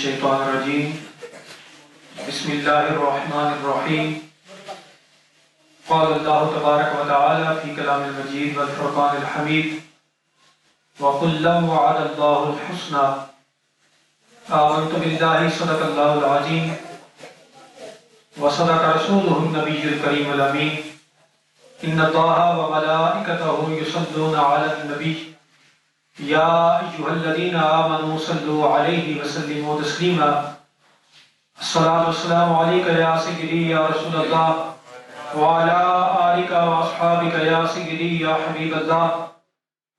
الشیطان الرجیم بسم اللہ الرحمن الرحیم قال اللہ تبارک و تعالی فی کلام المجید والفرقان الحمید وَكُلًّا وَعَدَ اللَّهُ الْحُسْنَى آمنت باللہ صدق اللہ العظیم وصدق رسولہ النبی الکریم الامین ان اللہ وملائکتہ یصلون علی النبی یا ایھا الذین آمنوا صلوا علیہ وسلموا تسلیما الصلاۃ والسلام علیک یا سیدی یا رسول اللہ وعلی آلک واصحابک یا سیدی یا حبیب اللہ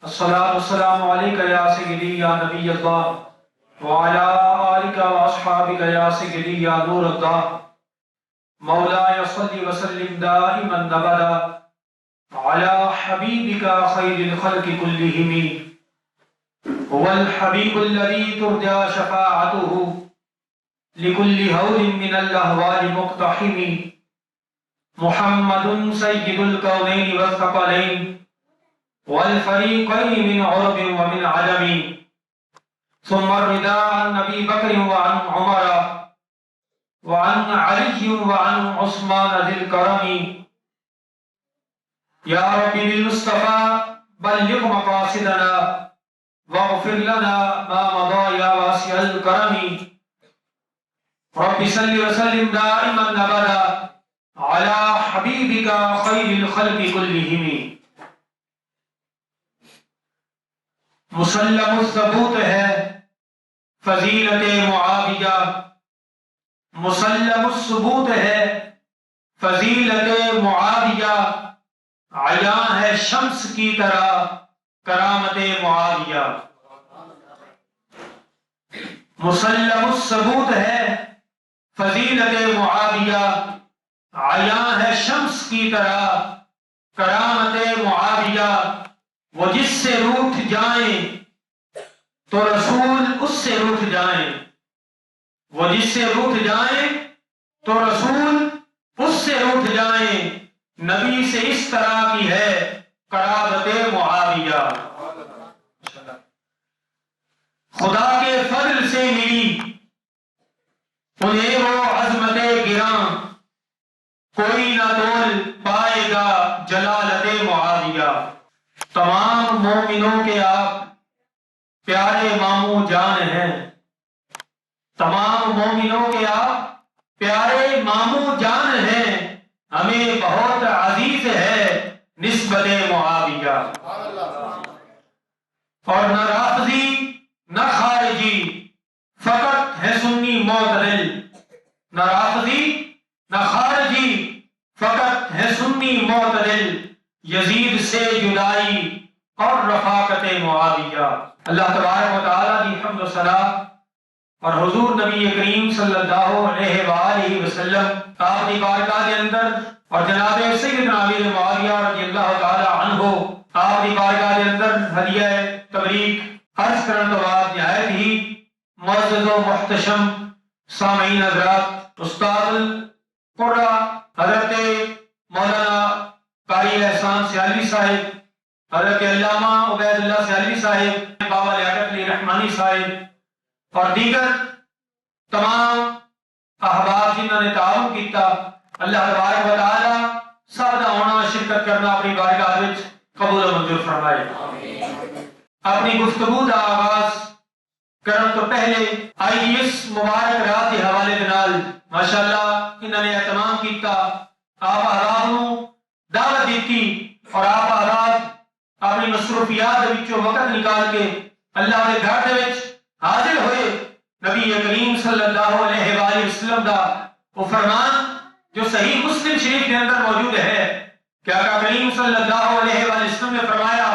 الصلاۃ والسلام علیک یا سیدی یا نبی اللہ وعلی آلک واصحابک یا سیدی یا نور اللہ مولاي صل وسلم دائما ابدا على حبيبك خير الخلق كلهم هو الحبيب الذي ترجى شفاعته لكل هول من الاهوال مقتحم محمد سيد الكونين والثقلين والفريقين من عرب ومن عجم ثم الرضا عن ابي بكر وعن عمر وعن علي وعن عثمان ذي الكرم يا رب بالمصطفى بلغ مقاصدنا واغفر لنا ما مضى يا واسع الكرم رب صل وسلم دائما ابدا على حبيبك خير الخلق كلهم مسلم الثبوت ہے فضیلت معاویہ مسلم الثبوت ہے فضیلت معاویہ عیاں ہے شمس کی طرح کرامت معاویہ مسلم الثبوت ہے فضیلت معاویہ عیاں ہے شمس کی طرح کرامت معاویہ وہ جس سے روٹھ جائیں تو رسول اس سے روٹھ جائیں وہ جس سے روٹھ جائیں تو رسول اس سے روٹھ جائیں نبی سے اس طرح کی ہے قرابت معاویہ خدا کے فضل سے ملی انہیں وہ عظمت گراں کوئی نہ تول پائے گا جلالت معاویہ تمام مومنوں کے آپ پیارے ماموں جان ہیں تمام مومنوں کے آپ پیارے ماموں جان ہیں ہمیں بہت عزیز ہے نسبت معاویہ اور نہ رافضی نہ خارجی فقط ہے سنی معتدل نہ رافضی نہ خارجی فقط ہے سنی معتدل یزید سے جدائی اور رفاقت معاویہ اللہ تبارک و تعالی کی حمد و ثنا اور حضور نبی کریم صلی اللہ علیہ وآلہ وسلم آپ کی بارگاہ کے اندر اور جناب سیدنا امیر معاویہ رضی اللہ تعالی عنہ آپ کی بارگاہ کے اندر ہدیہ تبریک عرض کرنے کے بعد نہایت ہی معزز و محتشم سامعین حضرات استاد القرآ حضرت مولانا قاری احسان سیالوی صاحب حضرت علامہ عبید اللہ سیالوی صاحب بابا لیاقت علی رحمانی صاحب اور دیگر تمام احباب جنہوں نے تعاون کیتا اللہ تبارک و تعالی سب دا ہونا شرکت کرنا اپنی بارگاہ وچ قبول و منظور فرمائے اپنی گفتگو دا آغاز کرن تو پہلے آئی اس مبارک رات کے حوالے دے نال ماشاءاللہ انہوں نے اہتمام کیتا آپ احباب نو دعوت دیتی اور آپ احباب اپنی مصروفیات دے وچوں وقت نکال کے اللہ دے گھر دے وچ حاضر ہوئے نبی کریم صلی اللہ علیہ وآلہ وسلم دا وہ فرمان جو صحیح مسلم شریف کے اندر موجود ہے کہ آقا کریم صلی اللہ علیہ وآلہ وسلم نے فرمایا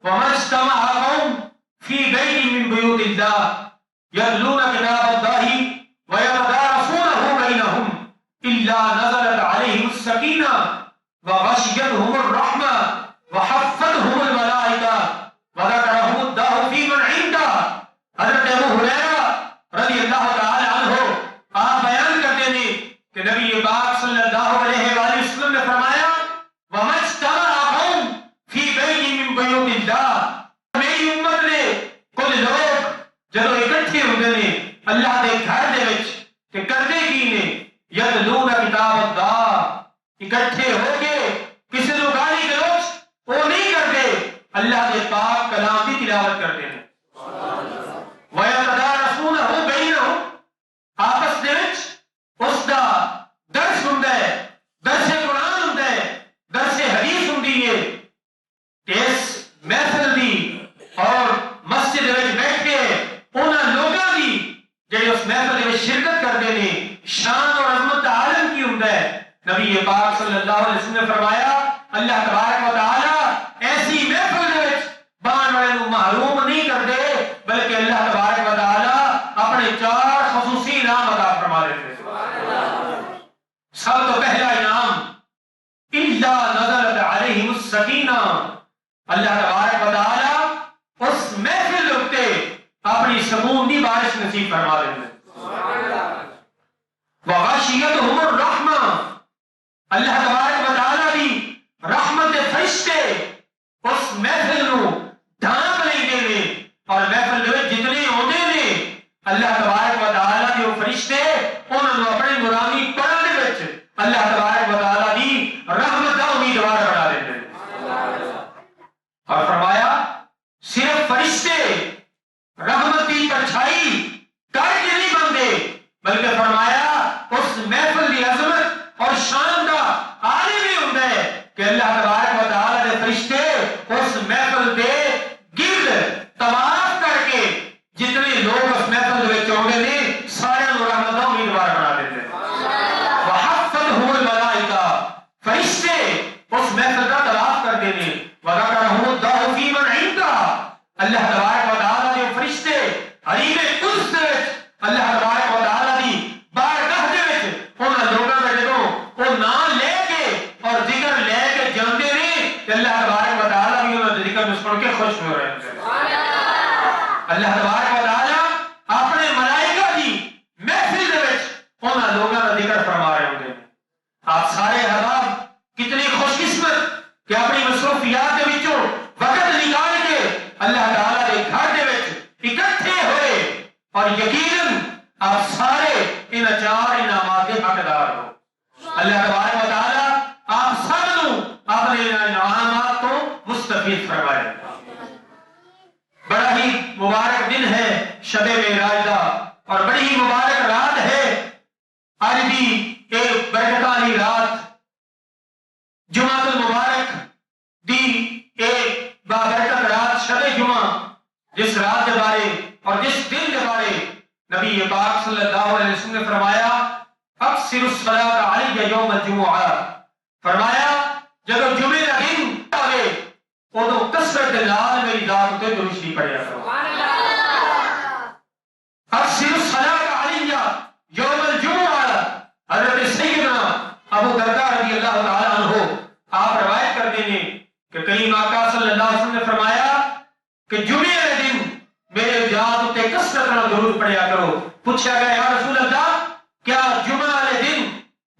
وَمَا اجْتَمَعَ قَوْمٌ فِي بَيْتٍ مِّن بُيُوتِ اللَّهِ يَتْلُونَ كِتَابَ اللَّهِ وَيَتَدَارَسُونَهُ بَيْنَهُمْ إِلَّا نَزَلَتْ عَلَيْهِمُ السَّكِينَةُ وَغَشِيَتْهُمُ الرَّحْمَةُ وَحَفَّتْهُمُ الْمَلَائِكَةُ وَذَكَرَهُمُ اللَّهُ فِي مَنْ عِندَهُ حضرت ابو ہریرہ رضی اللہ تعالی عنہ آپ بیان کرتے ہیں کہ نبی پاک صلی اللہ علیہ وآلہ وسلم نے فرمایا وَمَا اجْتَمَعَ قَوْمٌ فِي بَيْتٍ مِّن بُيُوتِ اللَّهِ میری امت نے کچھ لوگ جب اکٹھے ہوتے ہیں اللہ کے اکٹھے ہو کے کسی کو گالی گلوچ وہ نہیں کرتے، اللہ کے پاک کلام کی تلاوت کرتے ہیں۔ وَيَتَدَارَسُونَهُ بَيْنَهُمْ آپس دے وچ اس دا درس ہوندا ہے، درس قرآن ہوندا ہے، درس حدیث ہوندی ہے کہ اس محفل دی اور مسجد وچ بیٹھے انہاں لوگاں دی جڑے اس محفل وچ شرکت کرتے ہیں شان اور عظمت عالم کی ہوندا ہے۔ نبی پاک صلی اللہ علیہ وسلم نے فرمایا اللہ تبارک و تعالی ایسی محفل وچ بان والے نو محروم نہیں کرتے، بلکہ اللہ تبارک و تعالی اپنے 4 خصوصی انعام عطا فرما دیتے ہیں۔ سب تو پہلا انعام الا نزلت علیہم السکینہ، اللہ تبارک و تعالی اس محفل اتے اپنی سکون دی بارش نصیب فرما دیتے ہیں۔ وغشیتہم الرحمہ، اللہ تبارک و تعالی دی رحمت دے فرشتے اس محفل نو ڈھانپ لیندے نے، اور محفل دے جتنے ہوندے نے اللہ تبارک و تعالی دے فرشتے انہاں نو اپنے نورانی پروں دے وچ اللہ تبارک و تعالی دی رحمت دا امیدوار بنا دیندے نے۔ اور فرمایا صرف فرشتے رحمت کی پرچھائی کر کے نہیں بنتے، بلکہ فرمایا اس محفل کی عظمت اور شان کا عالم ہی ہوتا ہے کہ اللہ تبارک و تعالی کے فرشتے اس محفل کے گرد طواف کر کے جتنے لوگ اس محفل میں آتے ہیں سارے رحمت کا امیدوار بنا دیتے ہیں۔ وحفتہم الملائکہ، فرشتے اس محفل کا طواف کرتے ہیں۔ وذکرہم اللہ فی من عندہ، اللہ تبارک و تعالی کے فرشتے حریم قدس دے اللہ تبارک و تعالی دی بارگاہ دے وچ انہاں لوگاں دا جدوں وہ نام لے کے اور ذکر لے کے جاندے نے تے اللہ تبارک و تعالی بھی انہاں دے ذکر نوں سن کے خوش ہو رہے ہیں۔ اللہ تبارک و تعالی اپنے ملائکہ دی محفل دے وچ انہاں لوگاں دا ذکر فرما رہے ہوندے ہیں۔ آپ سارے احباب کتنے خوش قسمت کہ اپنی مصروفیات دے وچوں وقت نکال کے اللہ تعالی دے گھر دے وچ اکٹھے ہوئے، اور یقیناً آپ سارے ان 4 انعامات کے حقدار ہو۔ اللہ تبارک و تعالی آپ سب نو اپنے انعامات کو مستفید فرمائے۔ بڑا ہی مبارک دن ہے شب معراج دا، اور بڑی ہی مبارک رات ہے آج بھی ایک برکت والی رات جمعہ المبارک دی ایک بابرکت رات شب جمعہ، جس رات کے بارے اور جس دن کے بارے نبی پاک صلی اللہ علیہ وسلم نے فرمایا اکثر الصلاۃ علی یوم الجمعہ، فرمایا جب جمعے کا دن آئے ادو کثرت نال میری ذات تے درود شریف پڑھیا کرو۔ اکثر الصلاۃ علی یوم الجمعہ، حضرت سیدنا ابو درداء رضی اللہ تعالی عنہ آپ روایت کرتے ہیں کہ کریم آقا صلی اللہ علیہ وسلم نے فرمایا کہ جمعے کے دن میرے ذات تے کثرت نال درود پڑھیا کرو۔ پوچھا گیا یا رسول اللہ کیا جمعہ والے دن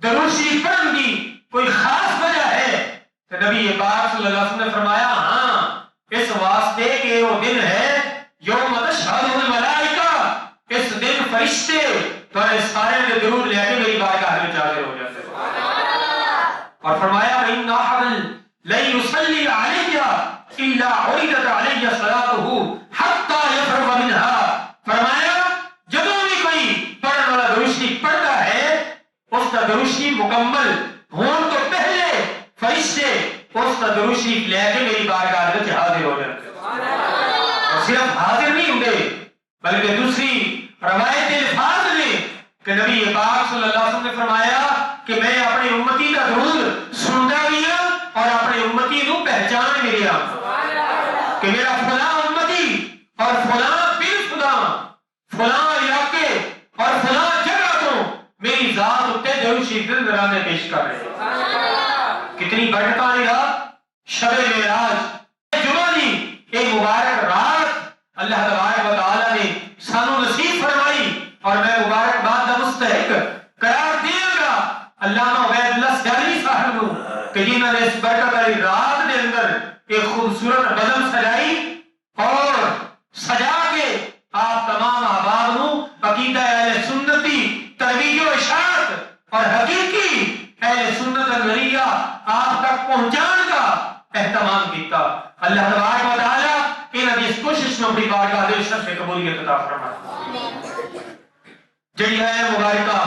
درود شریف پڑھن کی کوئی خاص وجہ ہے؟ تو نبی پاک صلی اللہ علیہ وسلم نے فرمایا ہاں، اس واسطے کہ وہ دن ہے یوم تشہد الملائکہ، اس دن فرشتے تمہارے سارے نے درود لے کے میری بارگاہ میں حاضر ہو جاتے ہیں۔ اور فرمایا ان احد لن يصلي علي الا عرضت علي صلاته حتى يفرغ منها، فرمایا جب بھی کوئی پڑھنے والا درود شریف پڑھتا ہے اس کا درود شریف مکمل ہون تو پہلے فرشتے اس کا درود شریف لے کے میری بارگاہ میں حاضر ہو جاتے ہیں۔ اور صرف حاضر نہیں ہوتے بلکہ دوسری روایت الفاظ میں کہ نبی پاک صلی اللہ علیہ وسلم نے فرمایا کہ میں اپنی امتی کا درود سنتا بھی ہوں اور اپنی امتی کو پہچان بھی لیا کہ میرا فلاں امتی اور فلاں بن فلاں علاقے اور فلاں جگہ کو میری ذات اتے درود شریف نذرانے پیش کر رہے ہیں۔ کتنی برکت والی رات شب معراج جمعہ کی ایک مبارک رات اللہ تبارک و تعالی نے سانو نصیب فرمائی، اور میں مبارکباد کا مستحق قرار دیا گا علامہ عبید اللہ سیالوی صاحب کو کہ جنہوں نے اس برکت والی رات کے اندر ایک خوبصورت بزم سجائی اور سجا کے آپ تمام احباب نو عقیدہ اہل سنت کی ترویج و اشاعت اور حقیقی اہل سنت نظریہ تک پہنچان کا اہتمام کیتا. اللہ تبارک و تعالی انہاں دی اس کوشش نو اپنی بارگاہ دے وچ سے قبولیت عطا فرمائے. جڑی ہے مبارکہ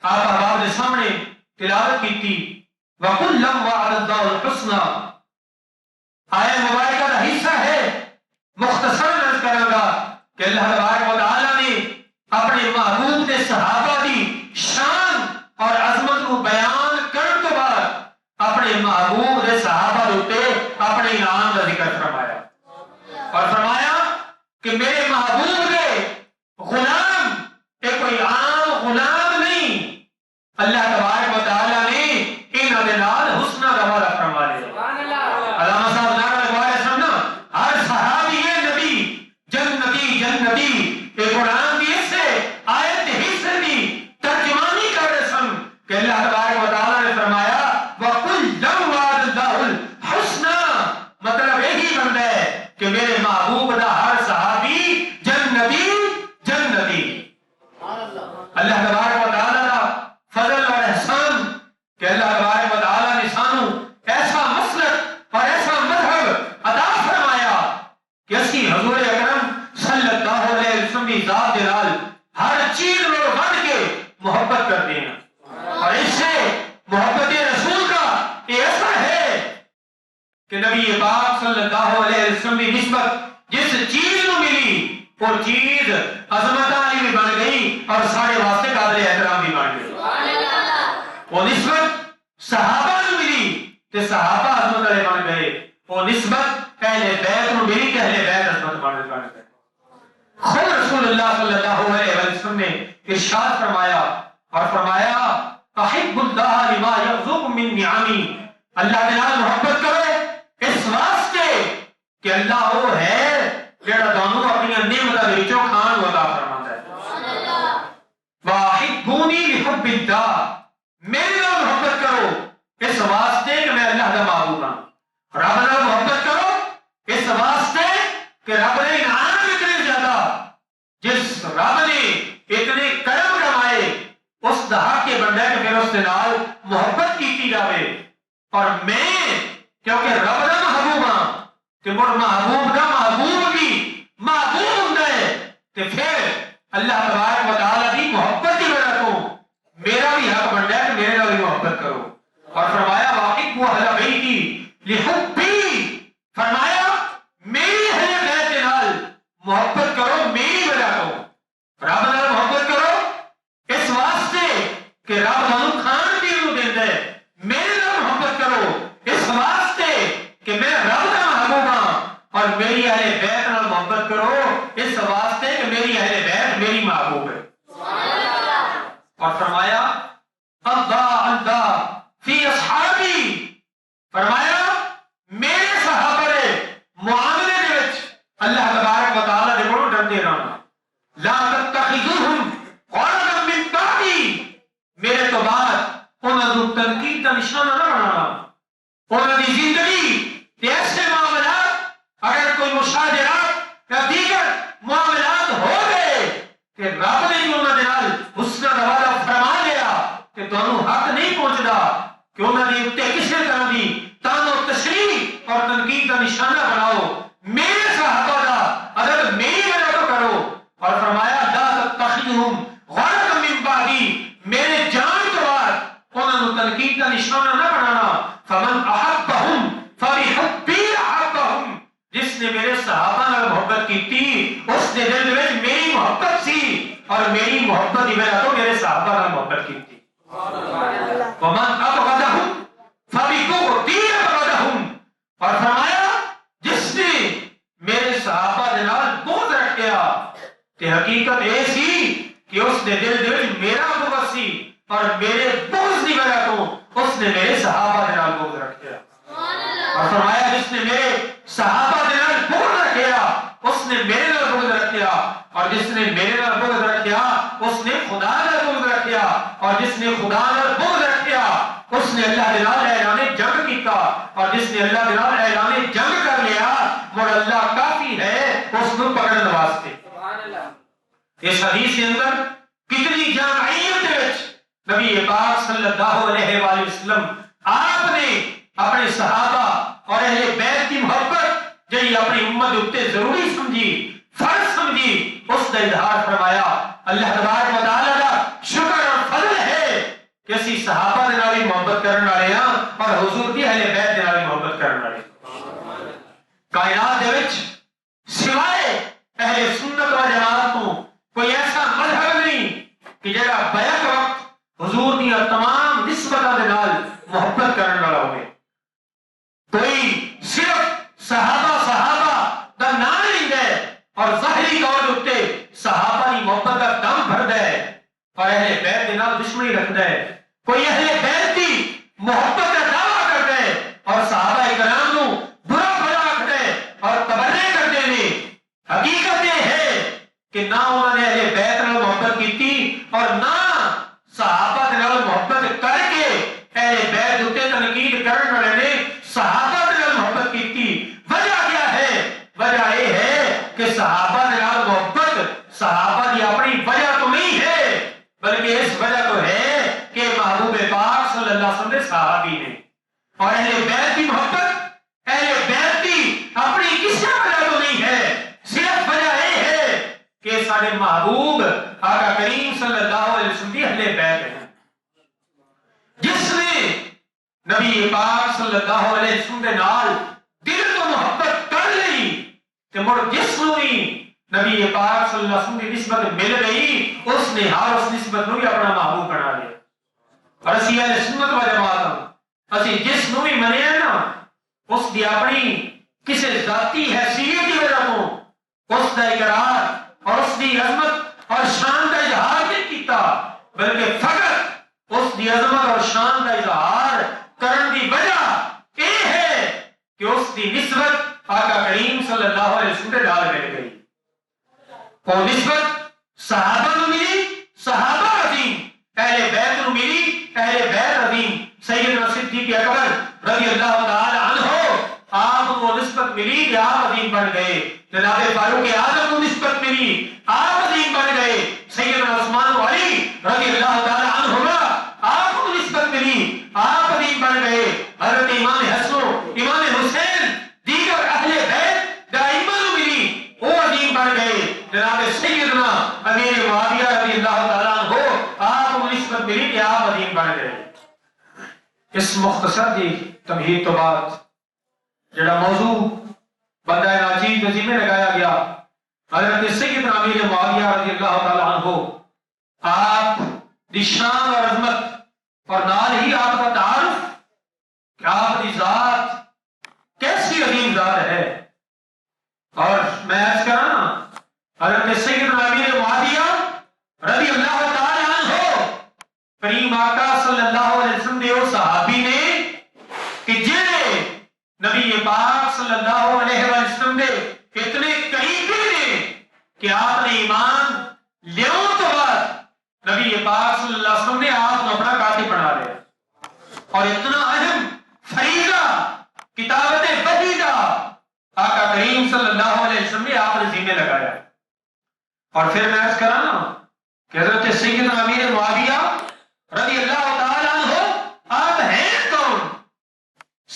آپ احباب دے سامنے تلاوت کیتی وَكُلًّا وَعَدَ اللَّهُ الْحُسْنَى آیہ مبارکہ کا حصہ ہے. مختصر عرض کروں گا کہ اللہ تبارک و تعالی نے اپنے محبوب دے صحابہ دی شان اور عظمت کو بیان کرنے تو بعد اپنے محبوب دے صحابہ دے اپنے انعام کا ذکر فرمایا اور فرمایا کہ میرے محبوب دے غلام ایک کوئی عام غلام نہیں. اللہ تبارک و تعالی نے انہاں دے نال حسنہ دا وعدہ فرما لیا. علامہ صاحب نعرہ لگوائے سننا ہر صحابی نبی جنتی جنتی ایک قرآن کی اس سے آیت حصے دی ترجمانی کر رہے سن کہ اللہ تبارک و تعالی نے فرمایا وَكُلًّا وَعَدَ اللَّهُ الْحُسْنَى مطلب یہی بنتا ہے کہ میرے محبوب دا ہر صحابی جنتی جنتی. اللہ تبارک و تعالی دا فضل اور احسان کہ اللہ تبارک و تعالی نے سانو ایسا مسلک اور ایسا مذہب عطا فرمایا کہ اسی حضور اکرم صلی اللہ علیہ وسلم کی ذات کے نال ہر چیز میں بن کے محبت کرتے ہیں. اور اس سے محبت رسول کا یہ ایسا ہے کہ نبی پاک صلی اللہ علیہ وسلم کی نسبت جس چیز کو ملی وہ چیز عظمت علی بھی بن گئی اور سارے واسطے قابل احترام بھی بن گئی. وہ نسبت صحابہ کو ملی کہ صحابہ عظمت علی بن گئے. وہ نسبت اہل بیت کو ملی کہ اہل بیت عظمت بن گئے. خود رسول اللہ صلی اللہ علیہ وسلم نے ارشاد فرمایا اور فرمایا احب اللہ لما یرزق من نعمی اللہ کے نال محبت کرو اس واسطے کہ اللہ وہ ہے جڑا تانوں اپنی نعمتاں دے وچوں کھان عطا فرماتا ہے. واحبونی بحب اللہ میرے نال محبت کرو اس واسطے کہ میں اللہ کا محبوب ہوں. رب نال محبت کرو اس واسطے کہ رب نے انعام اتنے زیادہ جس رب نے اتنے کرم کمائے اس دا حق کے بندہ کہ پھر اس کے نال محبت کی جاوے. اور میں کیونکہ رب دا محبوب ہاں کہ مر محبوب دا محبوب بھی محبوب ہوں کہ پھر اللہ تبارک و تعالیٰ کی محبت کی وجہ کو میرا بھی حق بن جائے کہ میرے نال بھی محبت کرو. اور فرمایا واقف اہل بیتی لحبی فرمایا میری اہل بیت کے نال محبت کرو میری وجہ کو. رب نال محبت کرو اس واسطے کہ رب تانوں کھان پین نوں دیندا ہے. میرے نال محبت کرو اس واسطے کہ میں رب دا محبوب ہاں. اور میری اہل بیت نال محبت کرو اس واسطے کہ میری اہل بیت میری محبوب ہے. اور فرمایا اللہ اللہ فی اصحابی فرمایا میرے صحابہ دے معاملے دے وچ اللہ تبارک و تعالی دے کولوں ڈردے رہنا. لا تتخذوہم غرضا من بعدی میرے تو بعد انہاں نوں تنقید دا نشانہ نہ بنانا. انہاں دی زندگی تے ایسے معاملات اگر کوئی مشاجرات یا دیگر معاملات ہو گئے کہ رب نے انہاں دے نال حسنہ دا وعدہ فرما لیا کہ تانوں حق نہیں پہنچدا کہ انہاں دے اوتے کسی طرح دی تان و تشریح اور تنقید کا نشانہ بناؤ. میرے صحابہ دا ادب میری وجہ تو کرو. اور فرمایا لا تتخذهم غرضا من بعدی میرے جان کے بعد انہاں نوں تنقید کا نشانہ نہ بنانا. فمن احبهم فبحبی احبهم جس نے میرے صحابہ نال محبت کی تھی اس نے دل وچ میری محبت سی اور میری محبت دی وجہ تو میرے صحابہ نال محبت کی تھی. ومن ابغضهم فبغضی ابغضهم اور فرمایا جس نے میرے صحابہ دے نال بغض رکھیا تے حقیقت یہ سی کہ اس نے دل دے وچ میرا بغض سی اور میرے بغض دی وجہ تو اس نے میرے صحابہ دے نال بغض رکھیا. اور فرمایا جس نے میرے صحابہ دے نال بغض رکھیا اس نے میرے نال بغض رکھیا. اور جس نے میرے نال بغض رکھیا اس نے خدا نال بغض رکھیا. اور جس نے خدا نال بغض رکھیا اس نے اللہ دے نال اعلان جنگ کیتا. اور جس نے اللہ دے نال اعلان جنگ کر لیا مڑ اللہ کافی ہے اس کو پکڑن واسطے. اس حدیث کے اندر کتنی جامعیت وچ نبی پاک صلی اللہ علیہ وآلہ وسلم آپ نے اپنے صحابہ اور اہل بیت کی محبت جی اپنی امت اتنے ضروری سمجھی، فرض سمجھی، اس کا اظہار فرمایا۔ اللہ تبارک و تعالیٰ کا شکر اور فضل ہے کہ اسی صحابہ دے نال محبت کرنے والے ہاں اور حضور کی اہل بیت دے نال محبت کرنے والے۔ کائنات دے وچ سوائے اہل سنت و جماعت تو کوئی ایسا مذہب نہیں کہ جڑا بیک وقت حضور دی تمام نسبتاں دے نال محبت کرنے والا ہوئے۔ کوئی صرف صحابہ دا نام لیندہ ہے اور ظاہری طور اتے صحابہ دی محبت کا دم بھردا ہے اور اہل بیت دے نال دشمنی رکھدا ہے۔ کوئی اہل بیت کی محبت کا دعویٰ کرتا ہے اور صحابہ کرام نو برا بھلا آکھدا ہے اور تبرئے کرتے ہیں۔ حقیقت یہ ہے کہ نہ انہوں نے اہل بیت نال محبت کی اور نہ صحابہ دے نال محبت کر کے اہل بیت اتے تنقید کرن والے نے صحابہ دے نال محبت کی۔ وجہ کیا ہے؟ وجہ یہ ہے کہ صحابہ دے نال محبت صحابہ دی اپنی وجہ تو نہیں ہے بلکہ اس وجہ تو ہے کہ محبوب پاک صلی اللہ علیہ وسلم صحابی نے، اور اہل بیت کی محبت اہل بیت کی اپنی کسی وجہ تو نہیں ہے، صرف وجہ یہ ہے کہ سارے محبوب آقا کریم صلی اللہ علیہ وسلم کی اہل بیت ہیں۔ جس نے نبی پاک صلی اللہ علیہ وسلم کے نال دل تو محبت کر لی کہ مڑ جس نو ہی نبی پاک صلی اللہ علیہ وسلم کی نسبت مل گئی اس نے ہر اس نسبت نو بھی اپنا محبوب بنا لیا۔ اور اسی اہل سنت و جماعت ہوں، اسی جس نو بھی منیا نا اس دی اپنی کسی ذاتی حیثیت کی وجہ تو اس کا اقرار اور اس کی عظمت اور شان کا اظہار نہیں کیتا بلکہ فقط اس کی عظمت اور شان کا اظہار کرن دی وجہ یہ ہے کہ اس کی نسبت آقا کریم صلی اللہ علیہ وسلم کے نال مل گئی۔ وہ نسبت صحابہ نو ملی، صحابہ عظیم، اہل بیت نو ملی، اہل بیت عظیم۔ سیدنا صدیق اکبر رضی اللہ تعالی عنہ آپ کو نسبت ملی کہ آپ عظیم بن گئے۔ جناب فاروق اعظم کو نسبت ملی، آپ عظیم بن گئے۔ سیدنا عثمان و علی رضی اللہ تعالی عنہما آپ کو نسبت ملی، آپ عظیم بن گئے۔ حضرت امام حسن و امام حسین دیگر اہل بیت دائمہ نو ملی، وہ عظیم بن گئے۔ جناب سیدنا امیر معاویہ رضی اللہ تعالیٰ عنہ آپ کو نسبت ملی کہ آپ عظیم بن گئے۔ اس مختصر کی تمہید تو بعد جڑا موضوع بندہ ناچیز کے ذمہ لگایا گیا حضرت سیدنا امیر معاویہ رضی اللہ تعالیٰ عنہ آپ دی شان اور عظمت اور نال ہی آپ کا تعارف کہ آپ دی ذات کیسی عظیم ذات ہے۔ اور میں عرض کرا نا حضرت سیدنا امیر معاویہ رضی اللہ تعالی عنہ کریم آقا صلی اللہ علیہ وسلم دے صحابی نے کہ جنہیں نبی پاک صلی اللہ علیہ وسلم دے اتنے قریبی نے کہ آپ نے ایمان لیوں تو بعد نبی پاک صلی اللہ علیہ وسلم نے آپ کو اپنا کاتب بنا لیا اور اتنا اہم فریضہ کتابت وحیدہ آقا کریم صلی اللہ علیہ وسلم نے آپ نے ذمہ لگایا۔ اور پھر میں عرض کرا نا کہ حضرت سیدنا امیر معاویہ رضی اللہ تعالیٰ عنہ آپ ہیں کون؟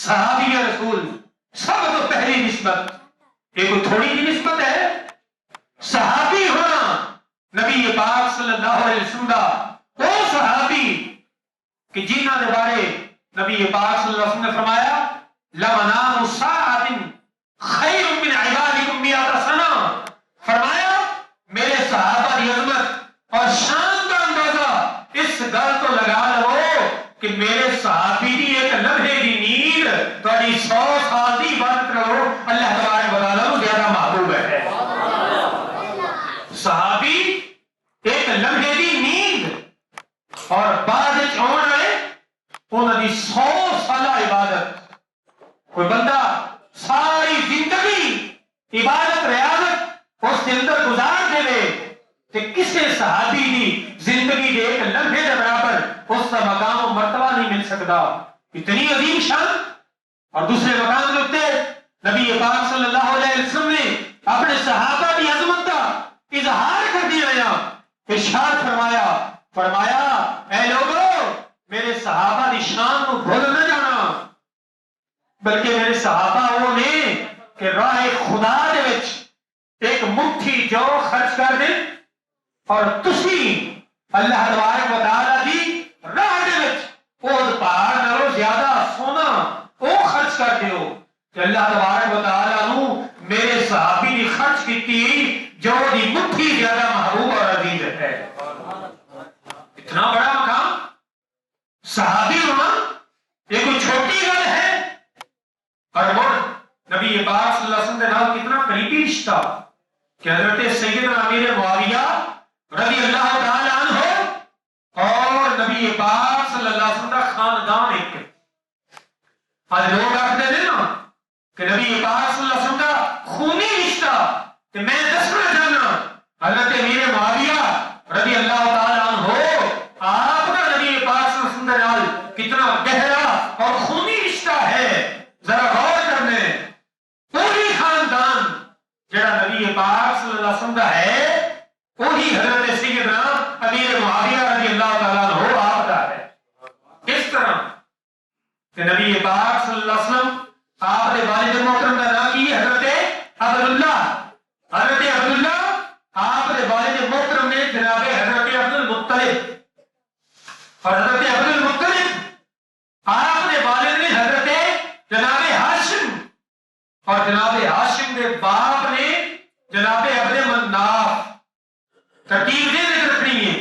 صحابی رسول، سب تو پہلی نسبت، یہ کوئی تھوڑی کی نسبت ہے؟ صحابی ہونا نبی پاک صلی اللہ علیہ وسلم کا وہ صحابی کہ جنہاں دے بارے نبی پاک صلی اللہ علیہ وسلم نے فرمایا لَمَنَامُ سَاعَةٍ خَيْرٌ مِّنْ عِبَادِكُمْ مِئَةَ سَنَةٍ، فرمایا میرے صحابہ دی عظمت اور شان کا اندازہ اس گل تو لگا لو کہ میرے صحابی دی ایک لمحے دی نیند تھوڑی 100 سال دی عبادت کرو اللہ تبارک و تعالیٰ کو زیادہ محبوب ہے۔ صحابی ایک لمحے دی نیند اور بعد آن والے انہوں دی 100 سالہ عبادت۔ کوئی بندہ ساری زندگی عبادت ریاضت اس کے اندر گزار دے کہ کسی صحابی دی زندگی دے ایک لمحے دے برابر اس کا مقام و مرتبہ نہیں مل سکتا۔ اتنی عظیم شان۔ اور دوسرے مقام کے اوپر نبی پاک صلی اللہ علیہ وسلم نے اپنے صحابہ کی عظمت کا اظہار کر دیا، ارشاد فرمایا اے لوگو میرے صحابہ کی شان کو بھول نہ جانا، اور تسی اللہ تبارک و تعالی دی راہ دے وچ اود پہاڑ نالوں زیادہ سونا او خرچ کر دیو کہ اللہ تبارک و تعالی نو میرے صحابی دی خرچ کیتی جو دی مٹھی زیادہ محبوب اور عزیز ہے. اتنا بڑا مقام صحابی ہونا یہ کوئی چھوٹی گل ہے. اور وہ نبی پاک صلی اللہ علیہ وسلم کے نام کتنا قریبی رشتہ کہ حضرت سیدنا امیر معاویہ رضی اللہ تعالی عنہ اور نبی پاک صلی اللہ علیہ وسلم کا خاندان ایک ہے. آج لوگ آخر ہیں نا کہ نبی پاک صلی اللہ علیہ وسلم کا خونی رشتہ کہ میں دسنا چاہنا حضرت امیر معاویہ رضی اللہ تعالی عنہ آپ کا نبی پاک صلی اللہ علیہ وسلم کے نال کتنا گہرا اور خونی رشتہ ہے. ذرا غور کرنے پوری خاندان جڑا نبی پاک صلی اللہ علیہ وسلم کا ہے وہی حضرت سیدنا امیر معاویہ رضی اللہ تعالیٰ عنہ آپ کا ہے. کس طرح کہ نبی پاک صلی اللہ علیہ وسلم آپ کے والد محترم کا نام کی حضرت عبداللہ. حضرت عبداللہ آپ کے والد محترم نے جناب حضرت عبد المطلب اور حضرت عبد المطلب آپ کے والد نے حضرت جناب ہاشم اور جناب ہاشم کے باپ نے جناب عبد مناف. ترتیب یہ ذکر رکھنی ہے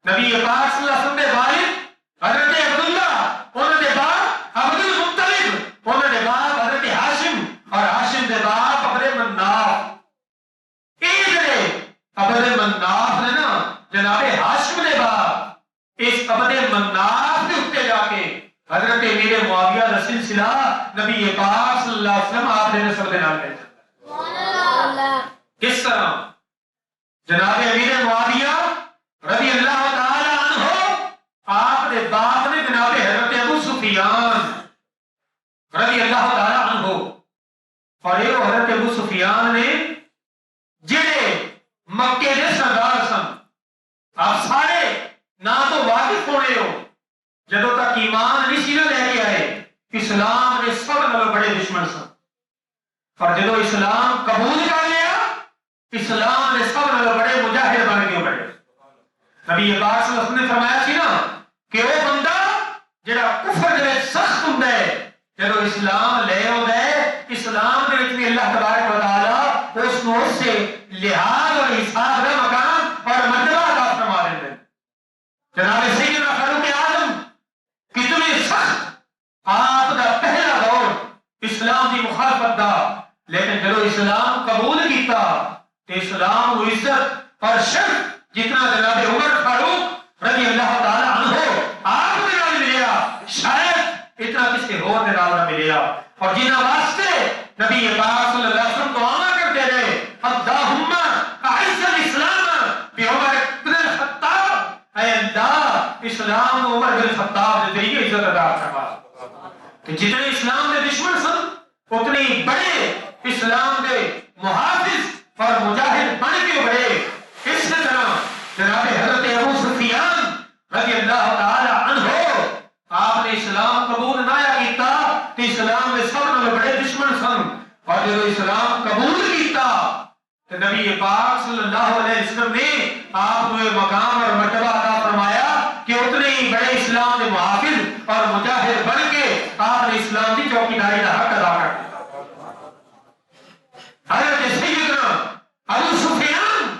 نبی پاک صلی اللہ علیہ وسلم کے والد حضرت عبداللہ انہوں نے باپ عبد المطلب انہوں نے باپ حضرت ہاشم اور ہاشم کے باپ عبد مناف. یہ جڑے عبد مناف نے نا جناب ہاشم نے باپ اس عبد مناف کے اتنے جا کے حضرت امیر معاویہ کا سلسلہ نبی پاک صلی اللہ علیہ وسلم آپ نے نسب کے نام کہتے. کس طرح جناب امیر معاویہ رضی اللہ تعالی عنہ آپ کے باپ نے جناب حضرت ابو سفیان رضی اللہ تعالی عنہ اور یہ حضرت ابو سفیان نے جڑے مکے کے سردار سن. آپ سارے نہ تو واقف ہونے ہو جدوں تک ایمان نہیں سی لے کے آئے اسلام کے سب نالوں بڑے دشمن سن اور جدوں اسلام قبول کر لیا اسلام کے سب نالوں بڑے مجاہد بن کے بڑے. نبی پاک صلی اللہ علیہ وسلم نے فرمایا سی نا کہ وہ بندہ جڑا کفر دے سخت ہوندا ہے جدوں اسلام لے آوندا ہے اسلام دے وچ بھی اللہ تبارک و تعالی اس کو اس سے لحاظ اور حساب کا مقام اور مرتبہ عطا فرما دیتے ہیں. جناب سیدنا فاروق اعظم کتنے سخت آپ دا پہلا دور اسلام کی مخالفت دا لیکن جدو اسلام قبول کیتا تو اسلام و عزت اور شرف جتنا جناب عمر فاروق رضی اللہ تعالی عنہ آپ کے نال ملیا شاید اتنا کسی اور کے نال نہ ملیا. اور جنہاں واسطے نبی پاک صلی اللہ علیہ وسلم دعا کرتے رہے اللہم اعز الاسلام بعمر بن الخطاب اے اللہ اسلام عمر بن الخطاب کے ذریعے عزت عطا فرما. کہ جتنے اسلام کے دشمن سن اتنے بڑے اسلام کے محافظ اور مجاہد بن کے بڑے. اس طرح جناب حضرت ابو سفیان رضی اللہ تعالی عنہ آپ نے اسلام قبول نہ کیتا تو اسلام کے سب سے بڑے دشمن سن اور جب اسلام قبول کیتا تو نبی پاک صلی اللہ علیہ وسلم نے آپ کو مقام اور مرتبہ عطا فرمایا کہ اتنے ہی بڑے اسلام کے محافظ اور مجاہد بن کے آپ نے اسلام کی چوکیداری کا حق ادا کر دیا. حضرت سیدنا ابو سفیان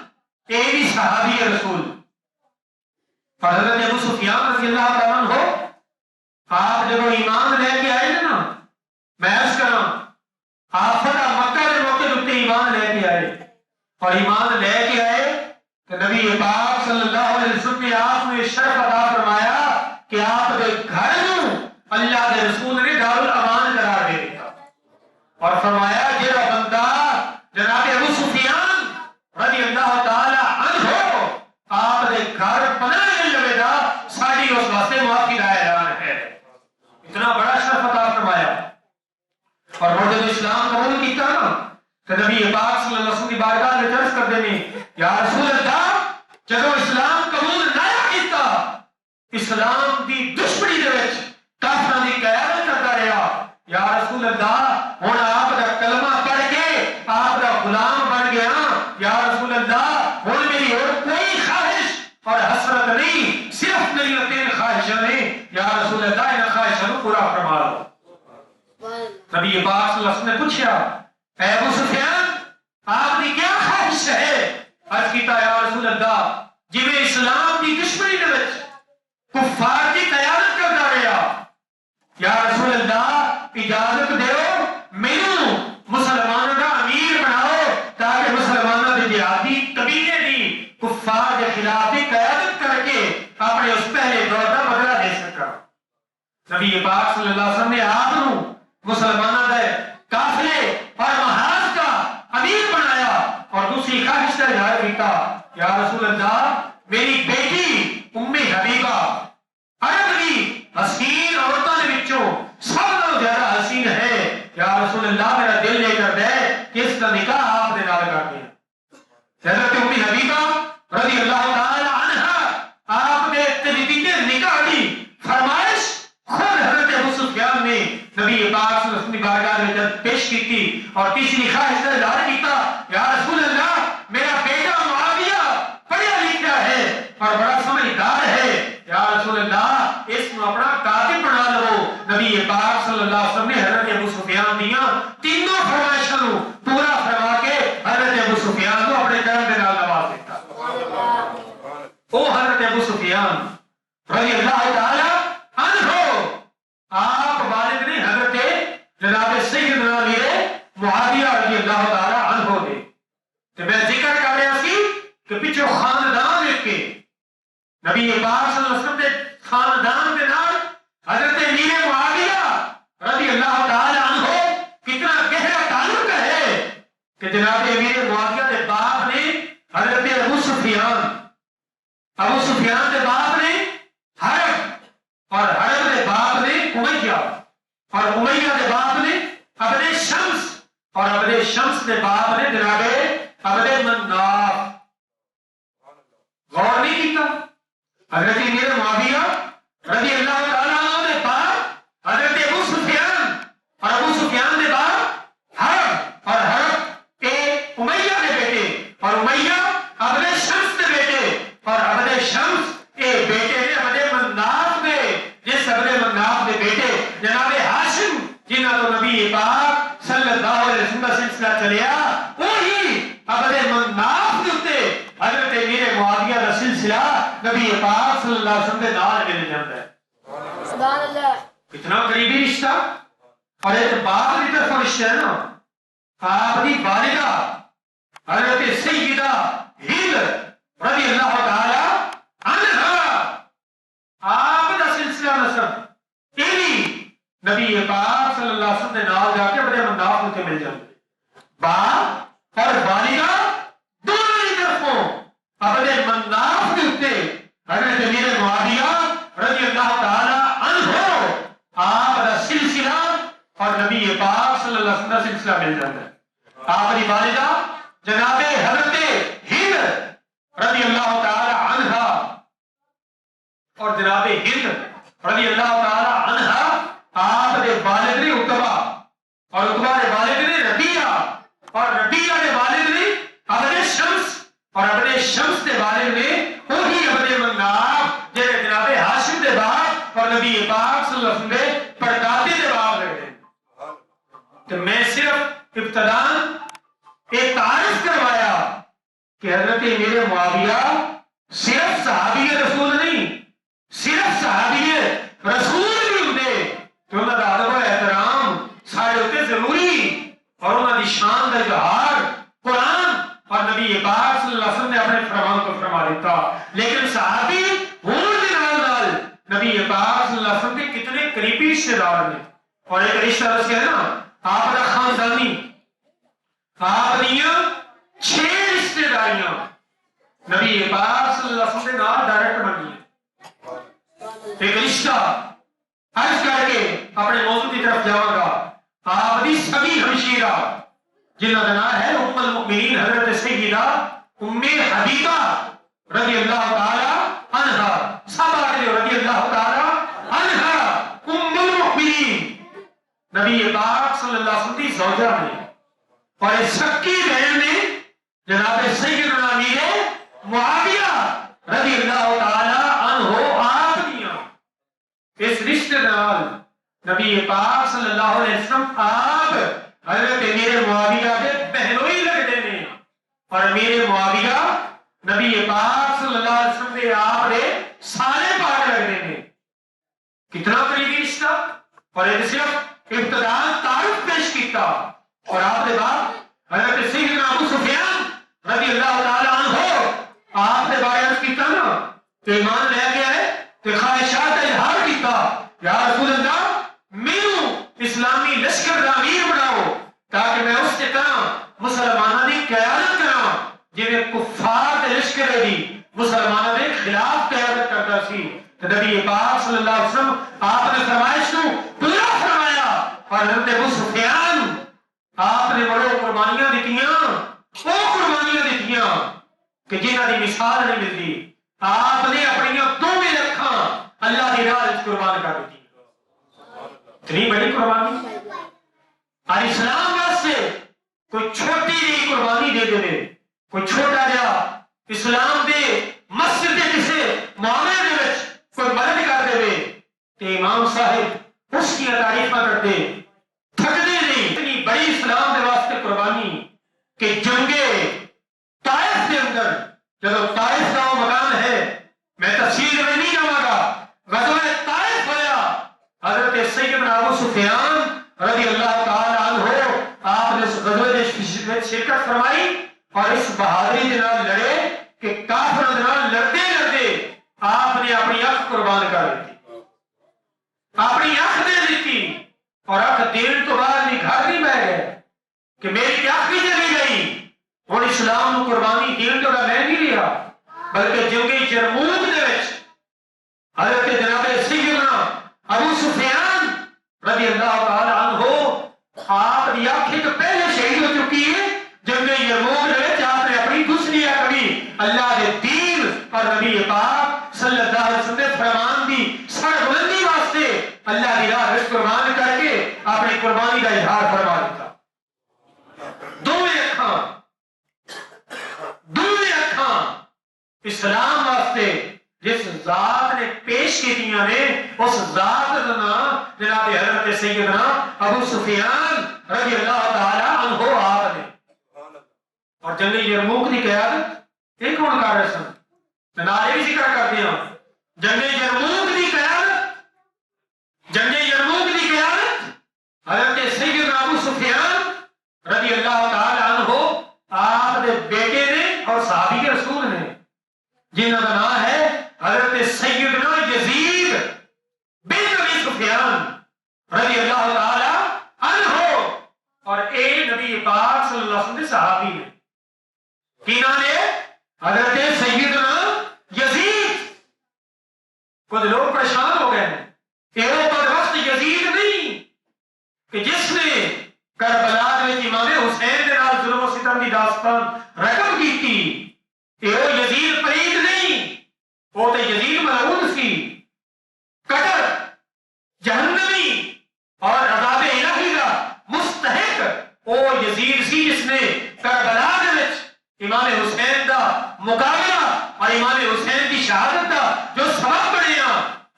یہ بھی صحابی رسول اور حضرت ابو سفیان رضی اللہ تعالیٰ عنہ آپ جب ایمان لے کے آئے نا میں عرض کروں آپ فتح مکہ کے موقع پر ایمان لے کے آئے اور ایمان لے کے آئے تو نبی پاک صلی اللہ علیہ وسلم نے آپ نے شرف عطا فرمایا کہ آپ کے گھر میں اللہ کے رسول نے دار الامان قرار دے دیا اور فرمایا جڑا بندہ جناب ابو سفیان رضی اللہ تعالی عنہ آپ کے گھر پناہ نہیں لگے گا ساری اس واسطے معافی کا اعلان ہے. اتنا بڑا شرف عطا فرمایا. اور وہ جب اسلام قبول کیتا نا تو نبی پاک صلی اللہ علیہ وسلم کی بارگاہ میں عرض کر دینے یا رسول اللہ جب اسلام قبول نہ کیتا اسلام دی دشمنی دے وچ کافراں دی قیادت کرتا رہا یا رسول اللہ ہن آپ دا کلمہ پڑھ کے آپ دا غلام بن گیا یا رسول اللہ ہن میری اور کوئی خواہش یہ تین خواہشیں نے یا رسول اللہ ان خواہشوں کو پورا فرما لو. نبی پاک صلی اللہ علیہ وسلم نے پوچھا اے ابو سفیان آپ کی کیا خواہش ہے؟ عرض کیتا یا رسول اللہ جی میں اسلام کی دشمنی دے وچ کفار کی قیادت کرتا رہا یا رسول اللہ اجازت دیو مینوں مسلمانوں کا امیر بناؤ تاکہ مسلمانوں کے جہادی قبیلے دی کفار کے خلاف بھی قیادت کر کے اپنے اس پہلے دور کا بدلہ دے سکا. نبی پاک صلی اللہ علیہ وسلم نے آپ کو مسلمانوں کے قافلے اور محاذ کا امیر بنایا اور دوسری خواہش کا اظہار کیا یا رسول اللہ میری بیٹی ام حبیبہ عرب کی حسین عورتوں کے وچوں سب سے زیادہ حسین ہے یا رسول اللہ میرا دل لے کر دے کہ اس کا نکاح آپ دے نال کر دیں. حضرت ام حبیبہ رضی اللہ تعالی عنہا آپ نے تجدید نکاح کی فرمائش خود حضرت ابو سفیان نے نبی پاک صلی اللہ علیہ وسلم کی بارگاہ میں پیش کی تھی اور تیسری خواہش کا اظہار کیا یا رسول اللہ میرا بیٹا معاویہ پڑھا لکھا ہے اور بڑا سمجھدار ہے یا رسول اللہ اس کو اپنا کاتب بنا لو. نبی پاک صلی اللہ علیہ وسلم نے حضرت ابو سفیان دیا تینوں فرمائشوں کو پورا فرما کے حضرت ابو سفیان کو اپنے کرم کے نال نواز دیتا. او حضرت ابو سفیان رضی اللہ تعالی عنہ آپ والد نے حضرت جناب سیدنا امیر معاویہ رضی اللہ تعالی عنہ دے تو میں ذکر کر رہا سی کہ پیچھے خاندان ایک کے نبی پاک صلی اللہ علیہ وسلم کے خاندان کے نال حضرت امیر معاویہ رضی اللہ تعالی عنہ کتنا گہرا تعلق ہے کہ جناب امیر معاویہ کے باپ نے حضرت ابو سفیان کے باپ نے حرب اور حرب کے باپ نے امیہ اور امیہ کے باپ نے عبد شمس اور عبد شمس کے باپ نے جناب عبد مناف. غور نہیں کیتا حضرت امیر معاویہ رضی اللہ تعالیٰ عنہ کے باپ حضرت ابو سفیان اور ابو سفیان کے باپ حرب اور حرب کے امیہ کے بیٹے اور امیہ عبد شمس کے بیٹے اور عبد شمس کے بیٹے نے عبد مناف کے جس عبد مناف کے بیٹے جناب ہاشم جنہاں تو نبی پاک صلی اللہ علیہ وسلم کا سلسلہ چلیا وہی عبد مناف کے اوتے حضرت امیر معاویہ کا سلسلہ نبی پاک صلی اللہ علیہ وسلم کے نال مل جاتا ہے. سبحان اللہ کتنا قریبی رشتہ اور ایک باپ کی طرف رشتہ ہے نا. آپ کی والدہ حضرت سیدہ ہند رضی اللہ تعالی عنہا آپ کا سلسلہ نسب یہی نبی پاک صلی اللہ علیہ وسلم نے نال جا کے بڑے مناف کے مل جاتے. باپ اور والدہ دونوں ہی طرفوں اپنے مناف کے اوتے حضرت امیر معاویہ رضی اللہ تعالی عنہ آپ کا سلسلہ اور نبی پاک صلی اللہ علیہ وسلم کا سلسلہ مل جاتا ہے. آپ کی والدہ جناب حضرت ہند رضی اللہ تعالی عنہ اور جناب ہند رضی اللہ تعالی عنہ آپ کے والد نے عتبہ اور عتبہ کے والد نے ربیعہ اور ربیعہ کے والد نے عبد شمس اور عبد شمس کے والد نے وہی عبد مناف جنہیں جناب ہاشم کے باپ اور نبی پاک صلی اللہ علیہ وسلم کے پردادے کے باپ لگتے ہیں. تو میں صرف ابتداءً ایک تعارف کروایا کہ حضرت امیر معاویہ صرف صحابی رسول نہیں صرف صحابی رسول بھی ہوتے کہ انہوں کا ادب و احترام سارے ہوتے ضروری اور انہوں کی شان کا اظہار قرآن اور نبی پاک صلی اللہ علیہ وسلم نے اپنے فرمان کو فرما دیتا. لیکن صحابی ہون کے نال نبی پاک صلی اللہ علیہ وسلم کے کتنے قریبی رشتے دار نے اور ایک رشتہ رسی ہے نا آپ کا خاندانی آپ دیا 6 رشتے داریاں نبی پاک صلی اللہ علیہ وسلم کے نال ڈائریکٹ بنی ہے. ایک رشتہ عرض کر کے اپنے موضوع کی طرف جاؤں گا. آپ دی سبھی ہمشیرہ جنہاں کا نام ہے ام المؤمنین حضرت سیدہ ام حبیبہ رضی اللہ تعالی عنہا صحابہ کے رضی اللہ تعالی عنہا ام المؤمنین نبی پاک صلی اللہ علیہ وسلم کی زوجہ نے اور اس سکی بہن نے جناب سیدنا امیر معاویہ رضی اللہ تعالی عنہ آپ نبی پاک صلی اللہ علیہ وسلم آپ حضرت میرے معاویہ کے بہنوئی لگتے ہیں اور میرے معاویہ نبی پاک صلی اللہ علیہ وسلم کے آپ نے سارے پاک لگتے ہیں. کتنا قریبی رشتہ. اور یہ صرف ابتداء تعارف پیش کیتا اور آپ نے بعد حضرت سیدنا ابو سفیان رضی اللہ تعالی عنہ آپ نے باعث کیتا نا کہ ایمان لے کے آئے کہ خواہشات کا اظہار کیتا یا رسول اللہ میرو اسلامی لشکر کا امیر بناؤ تاکہ میں اس کے طرح مسلمانوں کی قیادت کراں جی کفار کے لشکر دی مسلمانوں کے خلاف قیادت کرتا سی. تو نبی پاک صلی اللہ علیہ وسلم آپ نے فرمائش کو پورا فرمایا اور حضرت ابو سفیان آپ نے بڑے قربانیاں دیتیاں وہ قربانیاں دیتیاں کہ جنہاں دی مثال نہیں ملتی. آپ نے اپنی دونوں اکھاں اللہ کی راہ وچ قربان کر دیتی. اتنی بڑی قربانی اور اسلام واسطے کوئی چھوٹی جی قربانی دے دے کوئی چھوٹا جا اسلام دے مسجد کے کسی معاملے دے وچ کوئی مدد کر دے تے امام صاحب اس کی تعریفاں کرتے تھکدے نہیں. اتنی بڑی اسلام دے واسطے قربانی کہ جنگے طائف کے اندر جب طائف کا وہ مقام ہے میں تفصیل میں نہیں جاؤں گا غزوہ طائف ہوا حضرت سیدنا ابو سفیان رضی اللہ تعالی عنہ آپ نے اس غزوے میں شرکت فرمائی اور اس بہادری کے نال لڑے کہ کافروں کے نال لڑتے لڑتے آپ نے اپنی آنکھ قربان کر دی. اپنی آنکھ دے دیتی اور آنکھ دین تو بعد بھی گھر نہیں بہ گئے کہ میری آنکھ بھی چلی گئی اور اسلام کو قربانی دین تو میں نہیں لیا بلکہ جنگ یرموک دے وچ حضرت جناب سیدنا ابو سفیان رضی اللہ تعالی عنہ آپ کی آنکھ تو پہلے شہید ہو چکی ہے. جنگ یرموک دے وچ آپ نے اپنی دوسری آنکھ بھی اللہ کے دین اور نبی پاک صلی اللہ علیہ وسلم نے فرمان دی سر بلندی واسطے اللہ کی راہ وچ قربان کر کے اپنی قربانی کا اظہار فرما دیتا. دونوں اکھاں اسلام واسطے جس ذات نے پیش کی نے اس ذات کا نام جناب حضرت سیدنا ابو سفیان رضی اللہ تعالی عنہ آپ نے. اور جنگ یرموک کی قیادت یہ کون کر رہے سن نارے بھی ذکر کرتے ہیں. جنگ یرموک کی قیادت حضرت سیدنا ابو سفیان رضی اللہ تعالی عنہ آپ کے بیٹے نے اور صحابی رسول نے جنہوں کا نام ہے حضرت سیدنا یزید بن ابی سفیان رضی اللہ تعالی عنہ اور اے نبی پاک صلی اللہ علیہ وسلم صحابی نے کی نام ہے حضرت سیدنا یزید. کچھ لوگ پریشان ہو گئے ہیں کہ وہ بدبخت یزید نہیں کہ جس نے کربلا میں امام حسین کے نال ظلم و ستم کی داستان رقم کی تھی. وہ یزید پرید نہیں وہ تو یزید ملعون سی قتل جہنمی اور عذاب الہی کا مستحق وہ یزید سی جس نے کربلا کے وچ امام حسین کا مقابلہ اور امام حسین کی شہادت کا جو سبب بنیا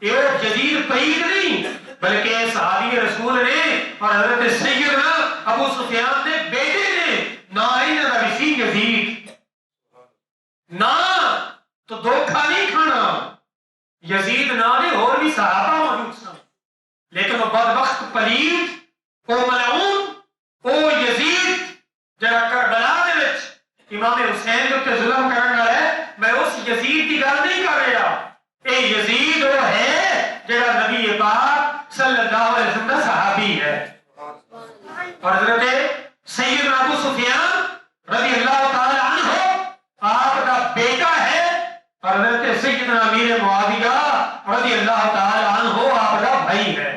یہ یزید پرید نہیں بلکہ صحابی رسول نے اور حضرت سیدنا ابو سفیان نے بیٹے نے نائن ربیسی یزید نہ تو دھوکھا نہیں کھانا. یزید نہ نے اور بھی صحابہ موجود سن لیکن وہ بدبخت پلید وہ ملعون وہ یزید جڑا کربلا دے وچ امام حسین کے اوپر ظلم کرن والا ہے. میں اس یزید کی گل نہیں کر رہا. اے یزید وہ ہے جڑا نبی پاک صلی اللہ علیہ وسلم کا صحابی ہے. اور حضرت سیدنا ابو سفیان رضی اللہ تعالی عنہ آپ کا بیٹا ہے اور حضرت سیدنا امیر معاویہ رضی اللہ تعالی عنہ آپ کا بھائی ہے.